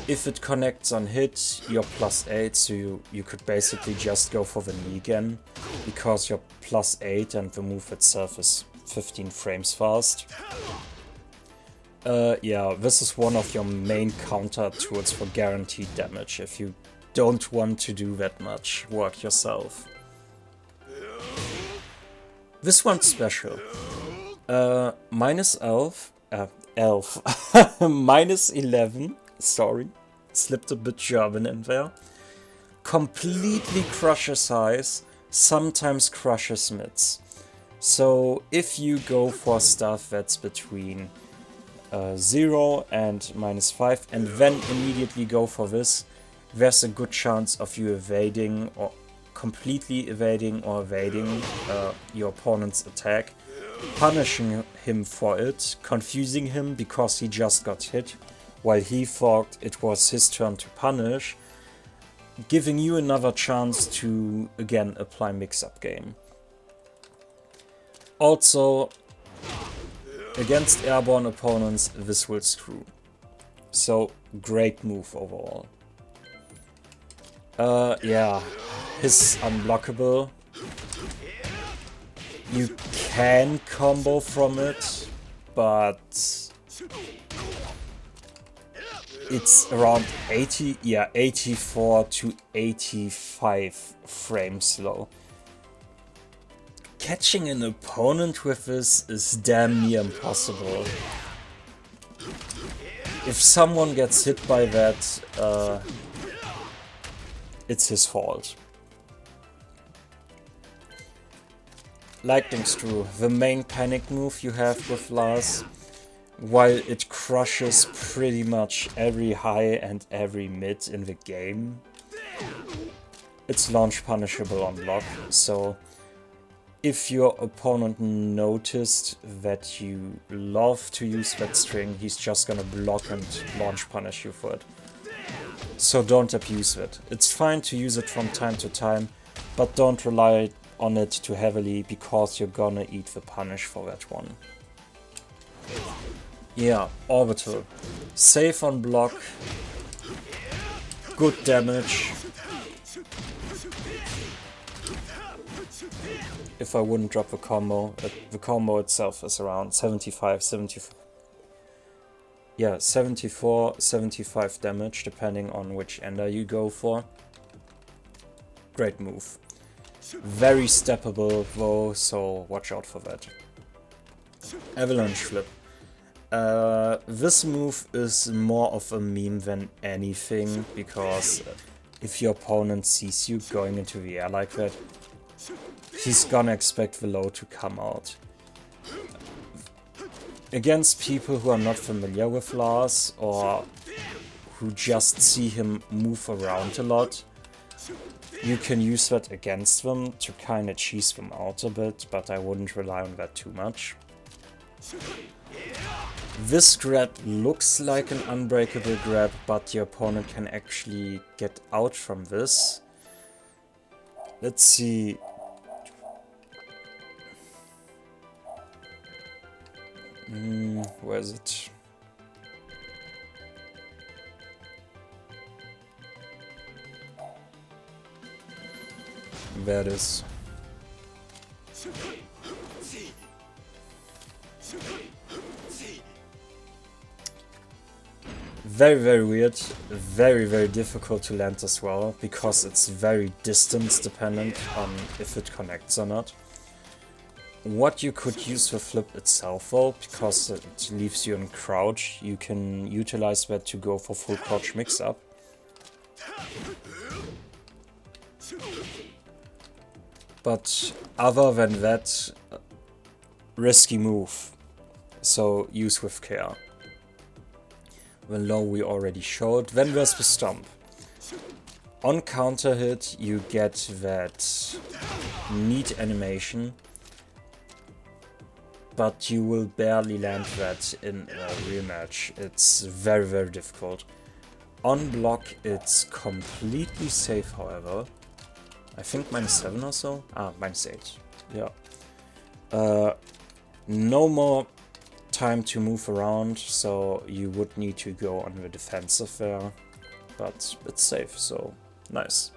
If it connects on hit, you're +8, so you could basically just go for the knee again, because you're +8 and the move itself is 15 frames fast. Yeah, this is one of your main counter tools for guaranteed damage, if you don't want to do that much work yourself. This one's special. -11, sorry, slipped a bit German in there. Completely crushes highs, sometimes crushes mids. So if you go for stuff that's between 0 and -5 and then immediately go for this, there's a good chance of you evading or completely evading or evading your opponent's attack, punishing him for it, confusing him because he just got hit while he thought it was his turn to punish, giving you another chance to again apply mix-up game. Also, against airborne opponents, this will screw. So, great move overall. Yeah, he's unblockable. You can combo from it, but it's around 84 to 85 frames low. Catching an opponent with this is damn near impossible. If someone gets hit by that, it's his fault. Lightning Screw, the main panic move you have with Lars. While it crushes pretty much every high and every mid in the game, it's launch punishable on block, so if your opponent noticed that you love to use that string, he's just gonna block and launch punish you for it. So don't abuse it. It's fine to use it from time to time, but don't rely on it too heavily because you're gonna eat the punish for that one. Yeah, Orbital. Safe on block. Good damage. If I wouldn't drop the combo itself is around 75, 74. Yeah, 74, 75 damage, depending on which ender you go for. Great move. Very steppable though, so watch out for that. Avalanche Flip. This move is more of a meme than anything, because if your opponent sees you going into the air like that, he's gonna expect the low to come out. Against people who are not familiar with Lars, or who just see him move around a lot, you can use that against them to kinda cheese them out a bit, but I wouldn't rely on that too much. This grab looks like an unbreakable grab, but your opponent can actually get out from this. Let's see. Where is it? There it is. Very, very weird. Very, very difficult to land as well, because it's very distance dependent on if it connects or not. What you could use for Flip itself though, because it leaves you in crouch, you can utilize that to go for full crouch mix-up. But other than that, risky move, so use with care. When low we already showed. Then there's the stomp. On counter hit you get that neat animation, but you will barely land that in a real match. It's very, very difficult. On block it's completely safe, however. I think -7 or so? Ah, -8. Yeah. No more time to move around, so you would need to go on the defensive there. But it's safe, so nice.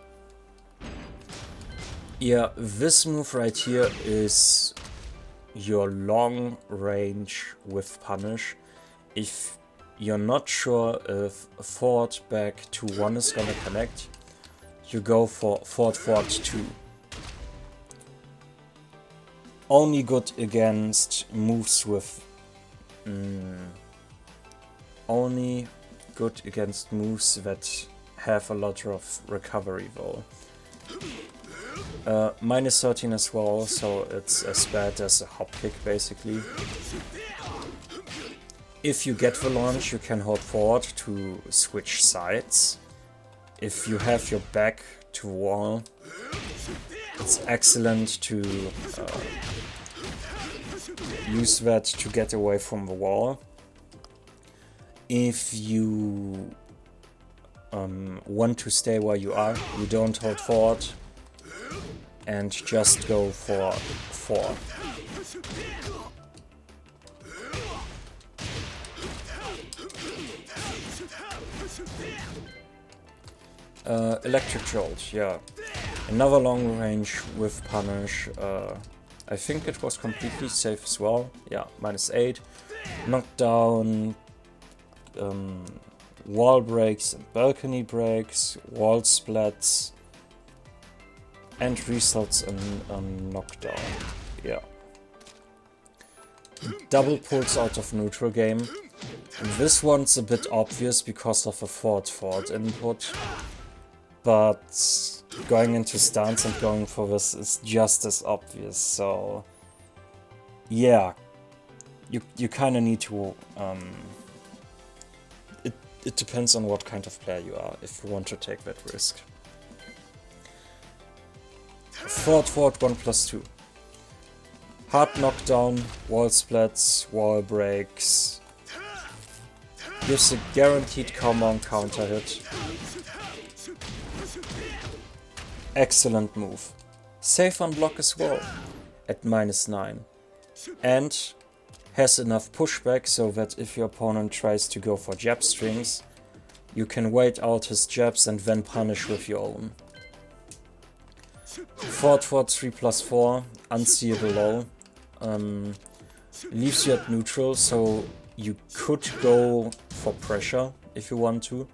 Yeah, this move right here is your long range with punish. If you're not sure if forward back to 1 is gonna connect, you go for forward 2. Only good against moves with only good against moves that have a lot of recovery though. -13 as well, so it's as bad as a hop kick basically. If you get the launch, you can hold forward to switch sides. If you have your back to wall, it's excellent to use that to get away from the wall. If you want to stay where you are, you don't hold forward and just go for 4. Electric Jolt, yeah. Another long range with punish. I think it was completely safe as well. Yeah, -8. Knockdown, wall breaks and balcony breaks, wall splats, and results in a knockdown. Yeah. Double pulls out of neutral game. This one's a bit obvious because of a forward input, but going into stance and going for this is just as obvious, so yeah, you kind of need to it depends on what kind of player you are if you want to take that risk. Forward 1+2. Hard knockdown, wall splats, wall breaks. Gives a guaranteed combo on counter hit. Excellent move. Safe on block as well at -9. And has enough pushback so that if your opponent tries to go for jab strings, you can wait out his jabs and then punish with your own. Forward 3+4, unseeable low. Leaves you at neutral, so you could go for pressure if you want to.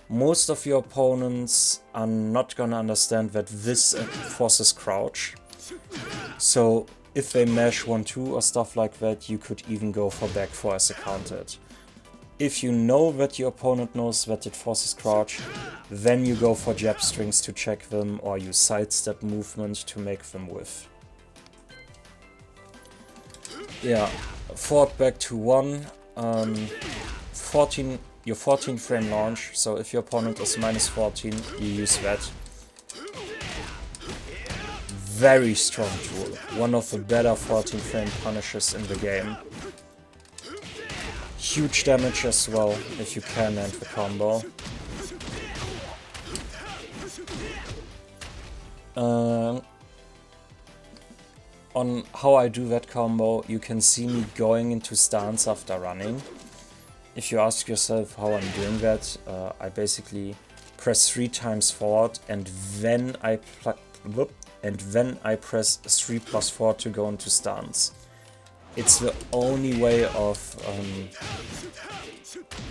Most of your opponents are not gonna understand that this forces crouch. So if they mash 1-2 or stuff like that, you could even go for back 4 as a counter hit. If you know that your opponent knows that it forces crouch, then you go for jab strings to check them, or you sidestep movement to make them whiff. Yeah, forward back to 1, 14, your 14 frame launch, so if your opponent is -14, you use that. Very strong tool, one of the better 14 frame punishes in the game. Huge damage as well, if you can land the combo. On how I do that combo, you can see me going into stance after running. If you ask yourself how I'm doing that, I basically press 3 times forward and then I whoop, and then I press 3+4 to go into stance. It's the only way of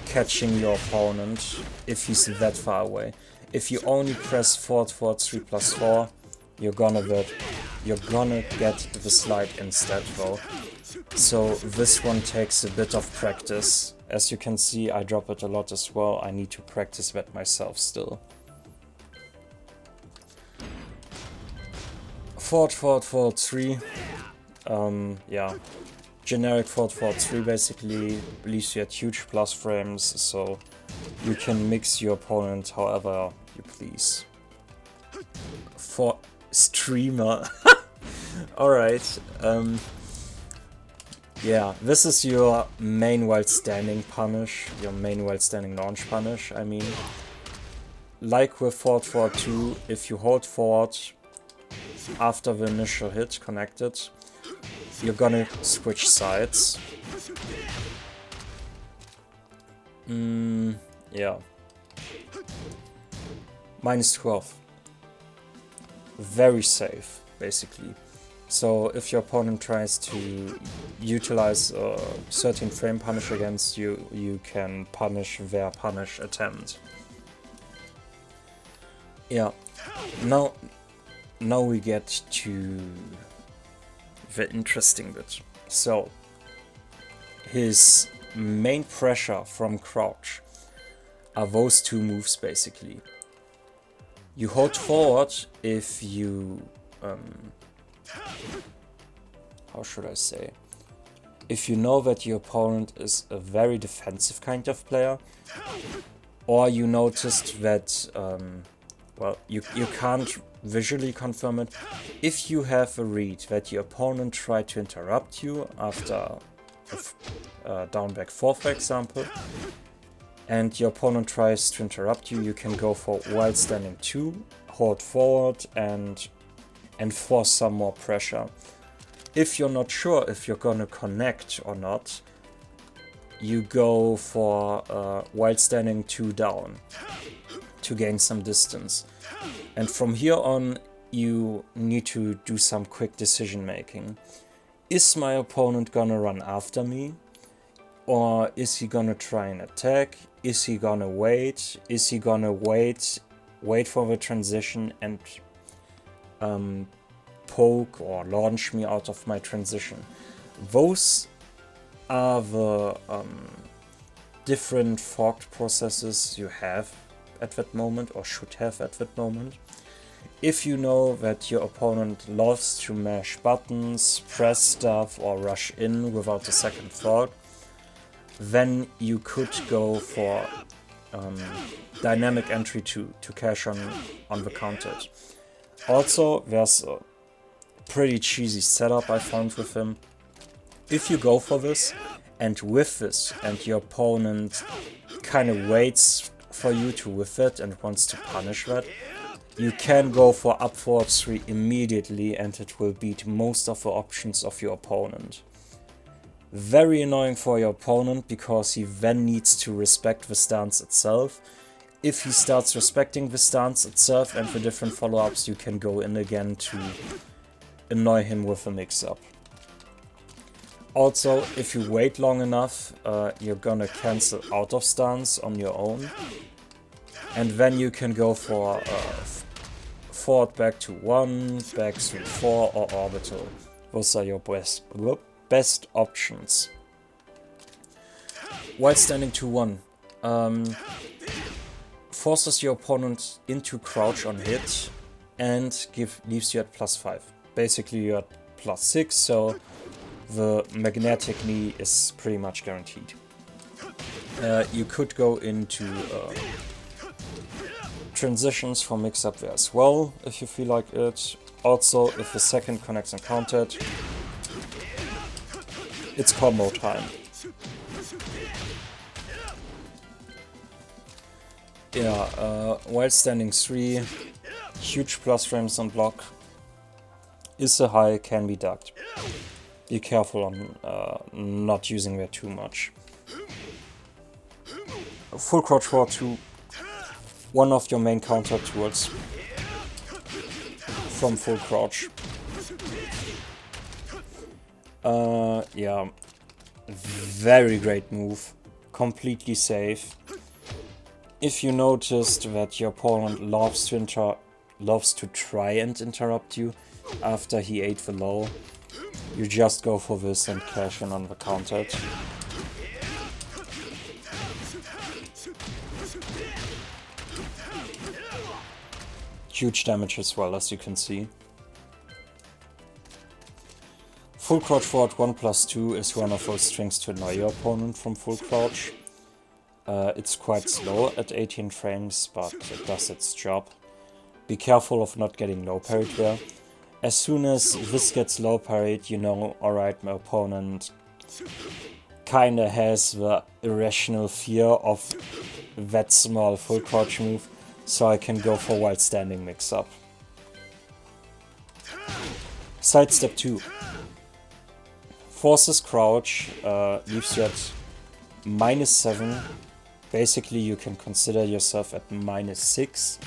catching your opponent if he's that far away. If you only press forward 3+4, you're gonna get the slide instead though. So this one takes a bit of practice. As you can see, I drop it a lot as well. I need to practice that myself still. Forward 3. Yeah. Generic forward 3 basically leaves you at huge plus frames, so you can mix your opponent however you please. For streamer. Alright. Yeah, this is your main while standing punish, your main while standing launch punish, I mean. Like with forward 2, if you hold forward after the initial hit connected, you're gonna switch sides. Yeah. -12. Very safe, basically. So if your opponent tries to utilize a 13 frame punish against you, you can punish their punish attempt. Yeah. Now we get to the interesting bit. So his main pressure from crouch are those two moves basically. You hold forward if you how should I say? If you know that your opponent is a very defensive kind of player, or you noticed that well, you can't visually confirm it. If you have a read that your opponent tried to interrupt you after down back 4, for example, and your opponent tries to interrupt you, you can go for while standing 2, hold forward, and force some more pressure. If you're not sure if you're gonna connect or not, you go for while standing 2 down to gain some distance. And from here on, you need to do some quick decision making. Is my opponent gonna run after me? Or is he gonna try and attack? Is he gonna wait? Is he gonna wait for the transition and poke or launch me out of my transition? Those are the different thought processes you have at that moment, or should have at that moment. If you know that your opponent loves to mash buttons, press stuff, or rush in without a second thought, then you could go for dynamic entry to cash on the counter. Also, there's a pretty cheesy setup I found with him. If you go for this, and with this, and your opponent kind of waits for you to whiff it and wants to punish that, you can go for up forward 3 immediately, and it will beat most of the options of your opponent. Very annoying for your opponent, because he then needs to respect the stance itself. If he starts respecting the stance itself and the different follow-ups, you can go in again to annoy him with a mix-up. Also, if you wait long enough, you're gonna cancel out of stance on your own. And then you can go for forward back to 1, back 3, 4, or orbital. Those are your best options. While standing to 1, forces your opponent into crouch on hit and leaves you at +5. Basically you're at +6, so the magnetic knee is pretty much guaranteed. You could go into transitions for mix-up there as well, if you feel like it. Also, if the second connects and countered, it's combo time. Yeah, while standing 3, huge plus frames on block. Is a high, can be ducked. Be careful on not using that too much. Full crouch forward 2, one of your main counter tools. from full crouch. Yeah, very great move, completely safe. If you noticed that your opponent loves to try and interrupt you after he ate the low, you just go for this and cash in on the counter hit. Huge damage as well, as you can see. Full crouch forward 1+2 is one of those strings to annoy your opponent from full crouch. It's quite slow at 18 frames, but it does its job. Be careful of not getting low parried there. As soon as this gets low parried, you know, alright, my opponent kinda has the irrational fear of that small full crouch move, so I can go for while standing mix up. Sidestep 2. Forces crouch, leaves you at -7. Basically, you can consider yourself at -6.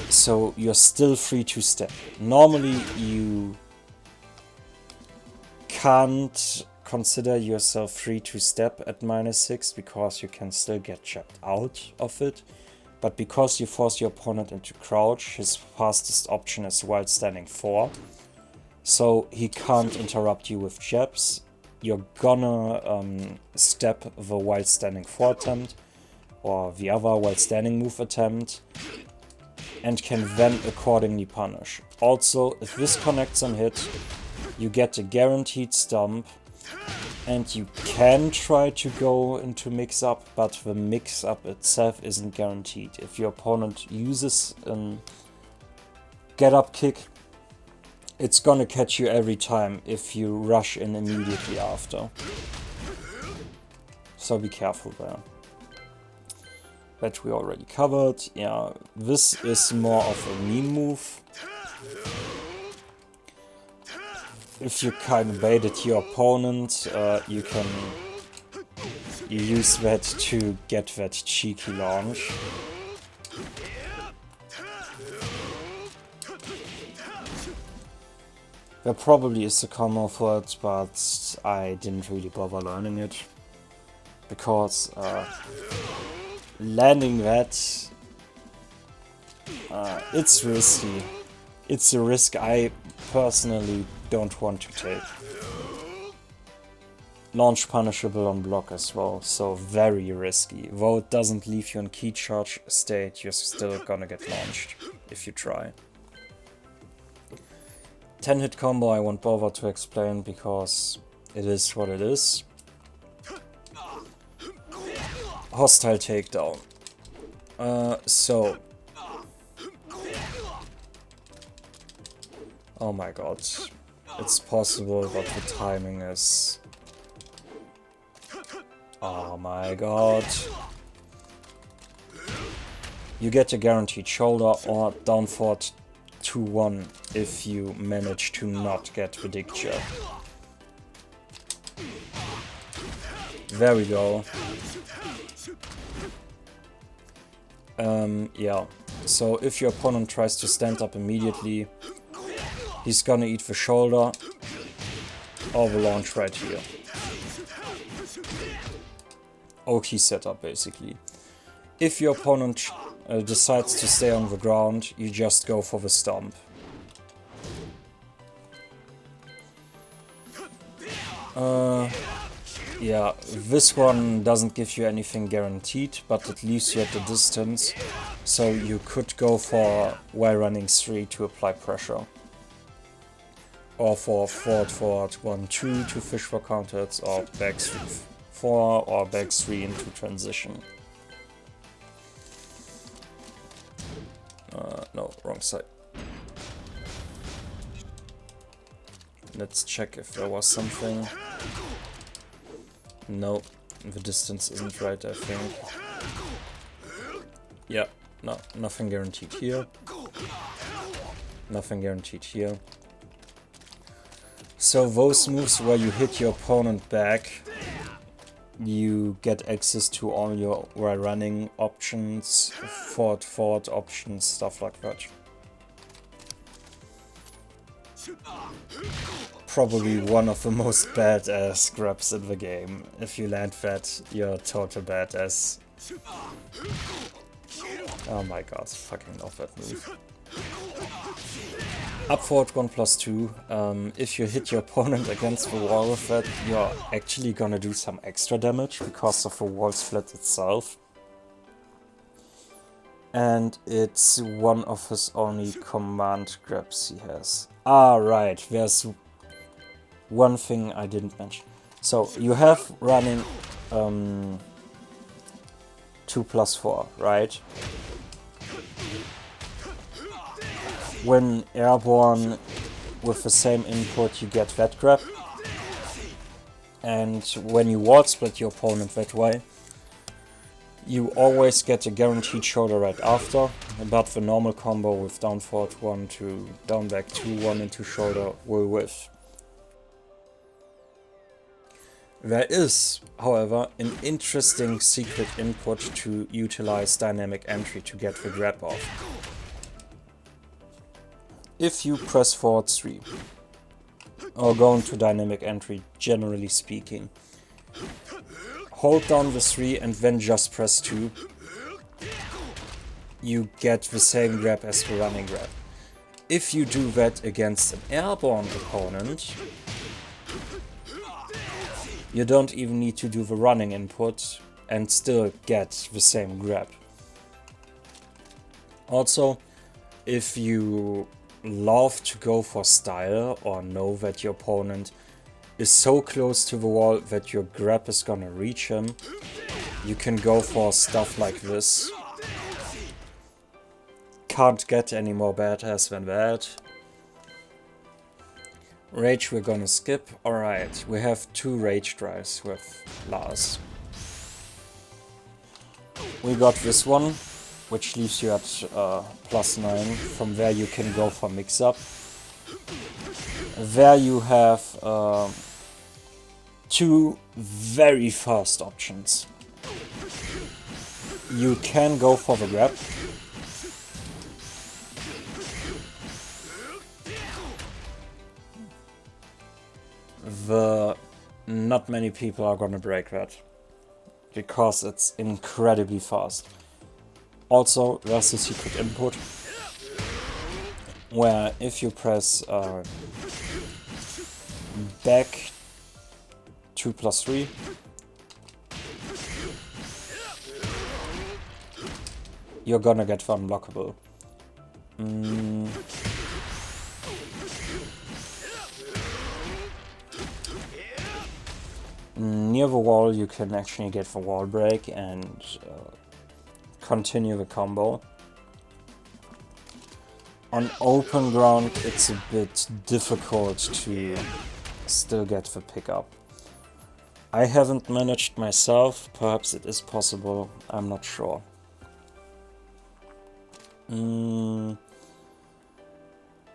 So you're still free to step. Normally, you can't consider yourself free to step at -6 because you can still get jabbed out of it. But because you force your opponent into crouch, his fastest option is while standing 4. So he can't interrupt you with jabs. You're gonna step the while standing 4 attempt or the other while standing move attempt and can then accordingly punish. Also, if this connects on hit, you get a guaranteed stomp and you can try to go into mix up, but the mix up itself isn't guaranteed. If your opponent uses a get up kick, it's gonna catch you every time if you rush in immediately after. So be careful there. That we already covered. Yeah, this is more of a meme move. If you kind of baited your opponent, you use that to get that cheeky launch. There probably is a combo for it, but I didn't really bother learning it. Because landing that, it's risky. It's a risk I personally don't want to take. Launch punishable on block as well, so very risky. Though it doesn't leave you in key charge state, you're still gonna get launched if you try. 10 hit combo I won't bother to explain because it is what it is. Hostile takedown. Oh my god. It's possible, but the timing is... Oh my god. You get a guaranteed shoulder or down forward 2-1 if you manage to not get the dig jab. There we go. Yeah, so if your opponent tries to stand up immediately, he's gonna eat the shoulder or the launch right here. OT setup basically. If your opponent decides to stay on the ground, you just go for the stomp. Yeah, this one doesn't give you anything guaranteed, but it leaves you at a distance, so you could go for while running 3 to apply pressure. Or for forward 1-2 to fish for counters, or back 3-4 or back 3 into transition. No, wrong side. Let's check if there was something. No, the distance isn't right, I think. Yeah, no, nothing guaranteed here. Nothing guaranteed here. So those moves where you hit your opponent back, you get access to all your while running options, forward options, stuff like that. probably one of the most badass grabs in the game. If you land that, you're a total badass. Oh my god, fucking love that move. Up forward 1+2. If you hit your opponent against the wall with that, you're actually gonna do some extra damage because of the wall split itself. And it's one of his only command grabs he has. Ah, right, there's one thing I didn't mention. So, you have running 2+4, right? When airborne with the same input, you get that grab. And when you wall split your opponent that way, you always get a guaranteed shoulder right after, but the normal combo with down forward 1 to down back 2, 1 into shoulder will whiff. There is, however, an interesting secret input to utilize dynamic entry to get the grab off. If you press forward 3, or go into dynamic entry generally speaking, hold down the 3 and then just press 2, you get the same grab as the running grab. If you do that against an airborne opponent, you don't even need to do the running input and still get the same grab. Also, if you love to go for style or know that your opponent is so close to the wall that your grab is gonna reach him, you can go for stuff like this. Can't get any more badass than that. Rage we're gonna skip. Alright, we have 2 rage drives with Lars. We got this one, which leaves you at +9. From there you can go for mix-up. There you have 2 very fast options. You can go for the grab. Not many people are gonna break that, because it's incredibly fast. Also, there's a secret input, where if you press back 2+3, you're gonna get unblockable. Near the wall you can actually get the wall break and continue the combo. On open ground it's a bit difficult to still get the pickup. I haven't managed myself, perhaps it is possible, I'm not sure.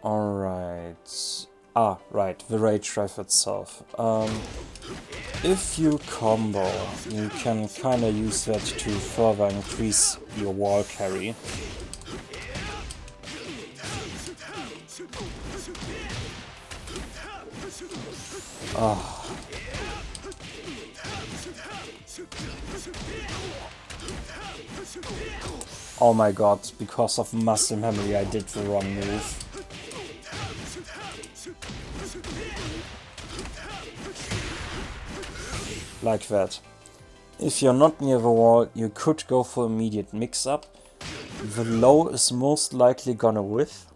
Alright. Ah, right, the rage drive itself. If you combo, you can kinda use that to further increase your wall carry. Oh my god, because of muscle memory I did the wrong move. Like that. If you're not near the wall, you could go for immediate mix-up. The low is most likely gonna whiff.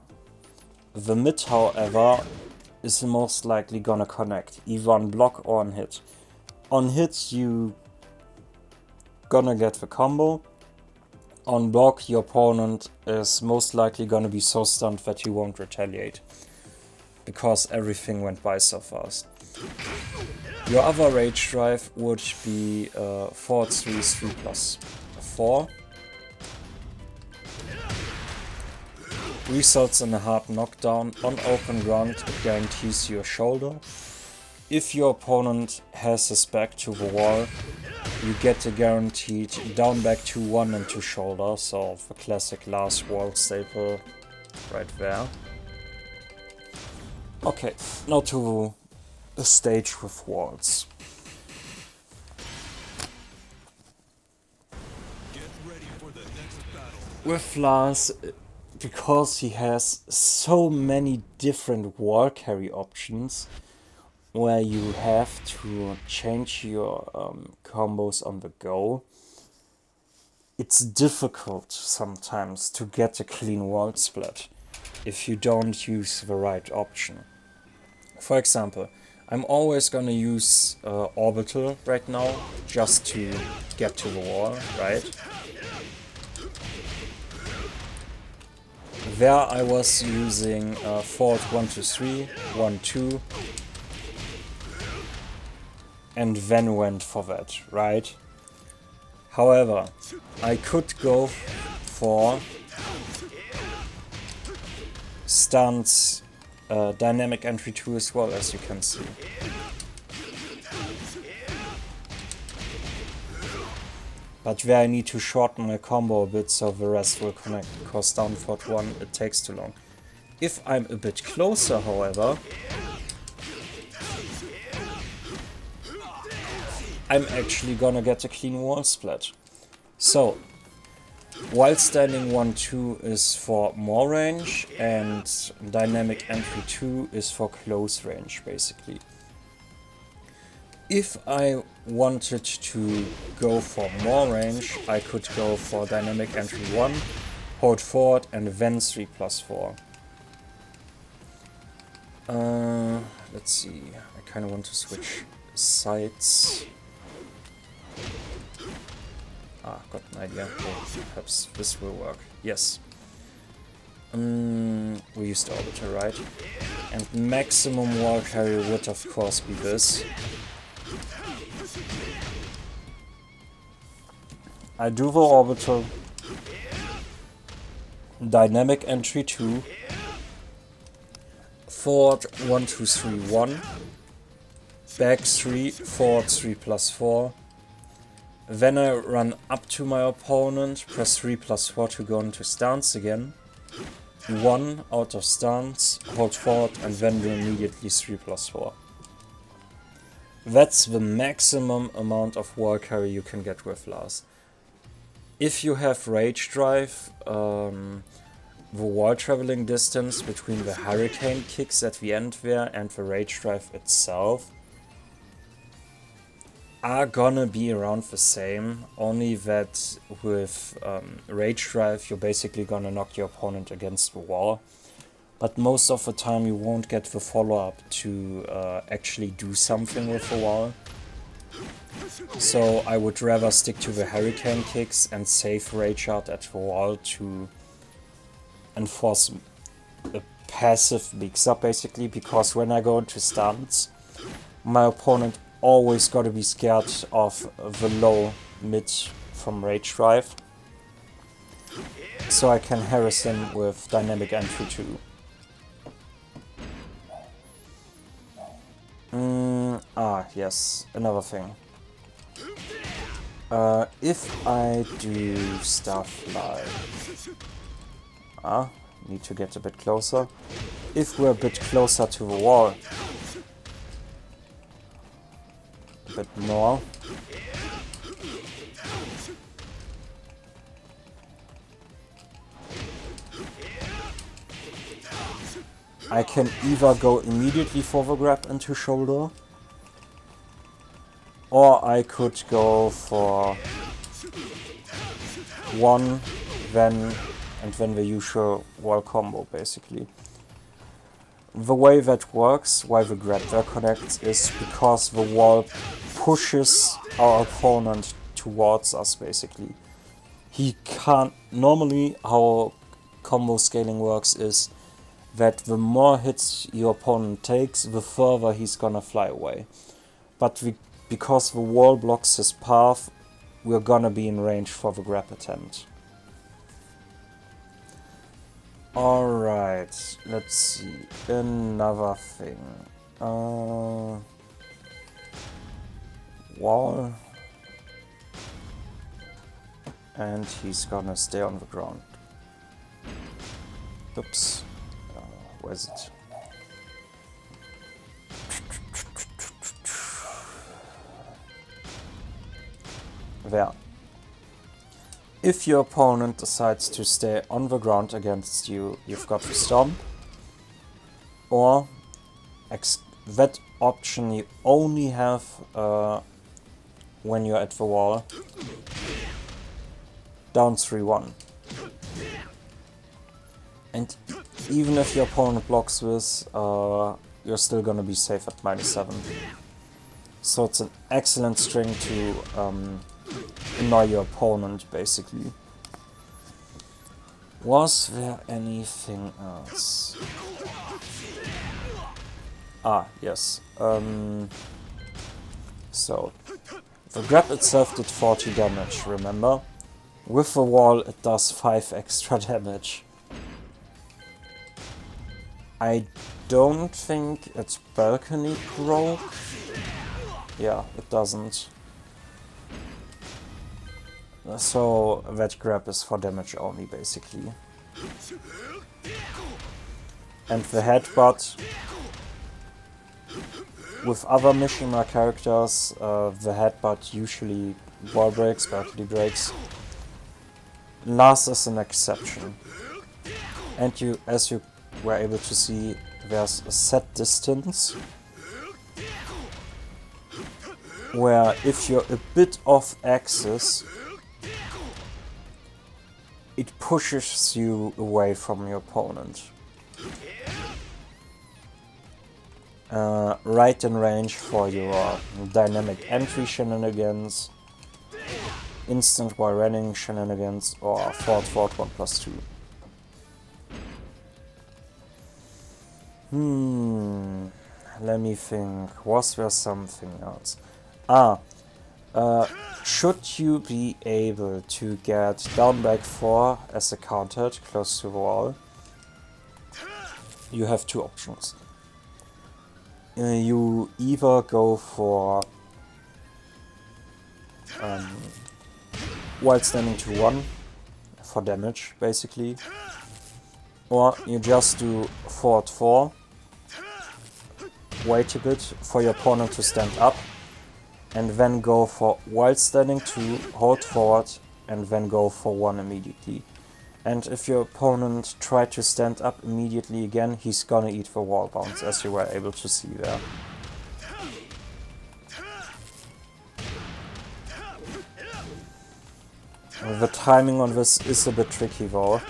The mid, however, is most likely gonna connect, either on block or on hit. On hit, you gonna get the combo. On block, your opponent is most likely gonna be so stunned that he won't retaliate, because everything went by so fast. Your other rage drive would be 4-3, 3+4. Results in a hard knockdown. On open ground, it guarantees you a shoulder. If your opponent has his back to the wall, you get a guaranteed down back to 1 into shoulder, so the classic Lars wall staple right there. Okay, now to a stage with walls. Get ready for the next battle. With Lars, because he has so many different wall carry options, where you have to change your combos on the go, it's difficult sometimes to get a clean wall split if you don't use the right option. For example, I'm always gonna use Orbital right now just to get to the wall, right? There I was using forward 1, 2, 3, 1, 2, and then went for that, right? However, I could go for stance dynamic entry 2 as well, as you can see. But there I need to shorten my combo a bit so the rest will connect, because down forward 1 it takes too long. If I'm a bit closer, however, I'm actually gonna get a clean wall split. So, while standing 1, 2 is for more range, and dynamic entry 2 is for close range, basically. If I wanted to go for more range, I could go for dynamic entry 1, hold forward, and then 3+4. Let's see, I kind of want to switch sides. Got an idea. Okay, perhaps this will work. Yes. We used Orbiter, right? And maximum wall carry would of course be this. I do the Orbital. Dynamic entry 2. Forward 1, 2, 3, 1. Back 3, forward 3+4. Then I run up to my opponent, press 3+4 to go into stance again. 1 out of stance, hold forward, and then do immediately 3+4. That's the maximum amount of wall carry you can get with Lars. If you have Rage Drive, the wall traveling distance between the Hurricane kicks at the end there and the Rage Drive itself are gonna be around the same, only that with Rage Drive you're basically gonna knock your opponent against the wall, but most of the time you won't get the follow-up to actually do something with the wall. So I would rather stick to the Hurricane kicks and save Rage Art at the wall to enforce a passive mix-up basically, because when I go into stance, my opponent always gotta be scared of the low mid from Rage Drive, so I can harass him with dynamic entry 2. Yes, another thing. If I do stuff like... need to get a bit closer. If we're a bit closer to the wall, a bit more. I can either go immediately for the grab into shoulder, or I could go for 1, then, and then the usual wall combo basically. The way that works, why the grab there connects, is because the wall pushes our opponent towards us basically. He can't... Normally how combo scaling works is that the more hits your opponent takes, the further he's gonna fly away. But because the wall blocks his path, we're gonna be in range for the grab attempt. Alright, let's see. Another thing. Wall. And he's gonna stay on the ground. Oops. Where is it? there. If your opponent decides to stay on the ground against you, you've got the Stomp. Or that option you only have when you're at the wall. Down 3-1. And even if your opponent blocks this, you're still gonna be safe at -7. So it's an excellent string to annoy your opponent, basically. Was there anything else? Ah, yes. So, the grab itself did 40 damage, remember? With the wall it does 5 extra damage. I don't think its balcony broke. Yeah, it doesn't. So that grab is for damage only, basically. And the Headbutt, with other Mishima characters, the Headbutt usually wall breaks, balcony breaks. Lars is an exception. And as you were able to see, there's a set distance where if you're a bit off axis, it pushes you away from your opponent. Right in range for your dynamic entry shenanigans, instant while running shenanigans, or forward 1+2. Let me think. Was there something else? Should you be able to get down back 4 as a counter hit close to the wall, you have two options. You either go for while standing to 1 for damage, basically, or you just do forward 4, wait a bit for your opponent to stand up, and then go for while standing 2, hold forward, and then go for 1 immediately. And if your opponent tried to stand up immediately again, he's gonna eat the wall bounce, as you were able to see there. The timing on this is a bit tricky though.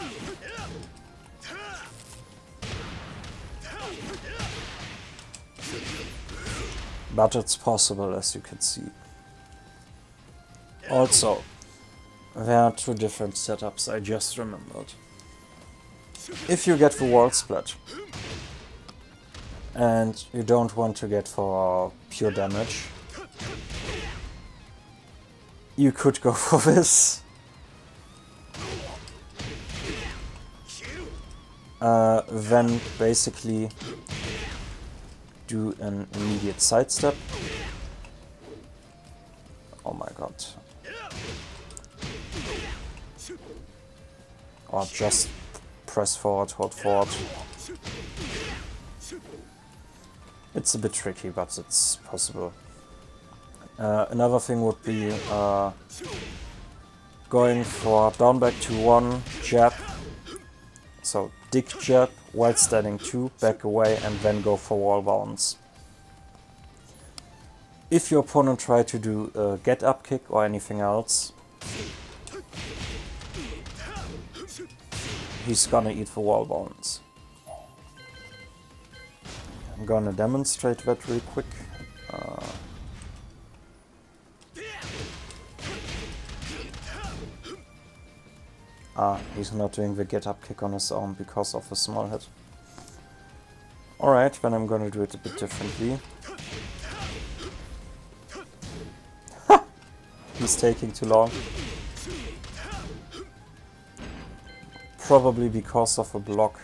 But it's possible, as you can see. Also, there are two different setups I just remembered. If you get the wall split and you don't want to get for pure damage, you could go for this. Then basically do an immediate sidestep. Oh my god. Or just press forward, hold forward. It's a bit tricky, but it's possible. Another thing would be going for down back to 1, jab. So dig jab, while standing 2, back away, and then go for wall bounce. If your opponent tries to do a get up kick or anything else, he's gonna eat the wall bounce. I'm gonna demonstrate that real quick. He's not doing the get up kick on his own because of the small hit. Alright, then I'm gonna do it a bit differently. He's taking too long. Probably because of a block.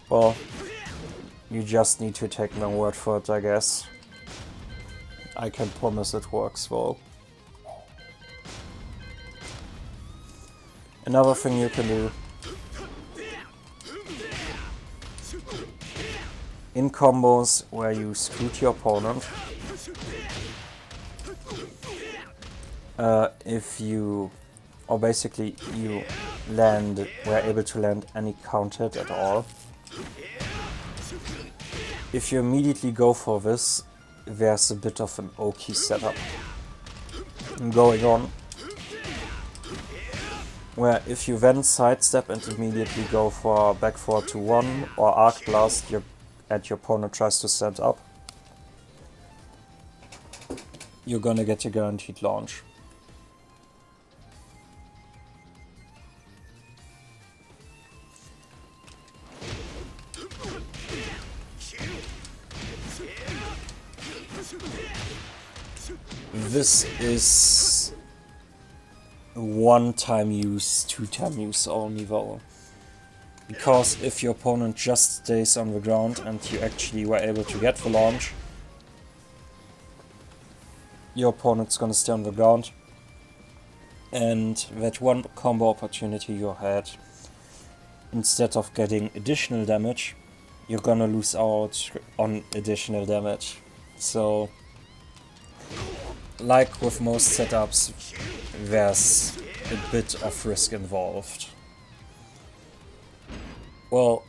Well, you just need to take my word for it, I guess. I can promise it works well. Another thing you can do in combos where you screwed your opponent. If you, or basically you were able to land any counter hit at all. If you immediately go for this, there's a bit of an oaky setup going on. Where if you then sidestep and immediately go for back 4-1 or arc blast and your opponent tries to stand up, you're gonna get a guaranteed launch. This is one-time use, two-time use only though. Because if your opponent just stays on the ground and you actually were able to get the launch, your opponent's gonna stay on the ground. And that one combo opportunity you had, instead of getting additional damage, you're gonna lose out on additional damage. So, like with most setups, there's a bit of risk involved. Well,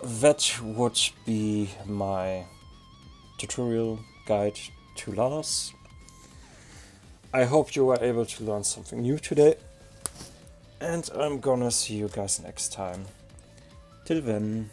that would be my tutorial guide to Lars. I hope you were able to learn something new today, and I'm gonna see you guys next time. Till then.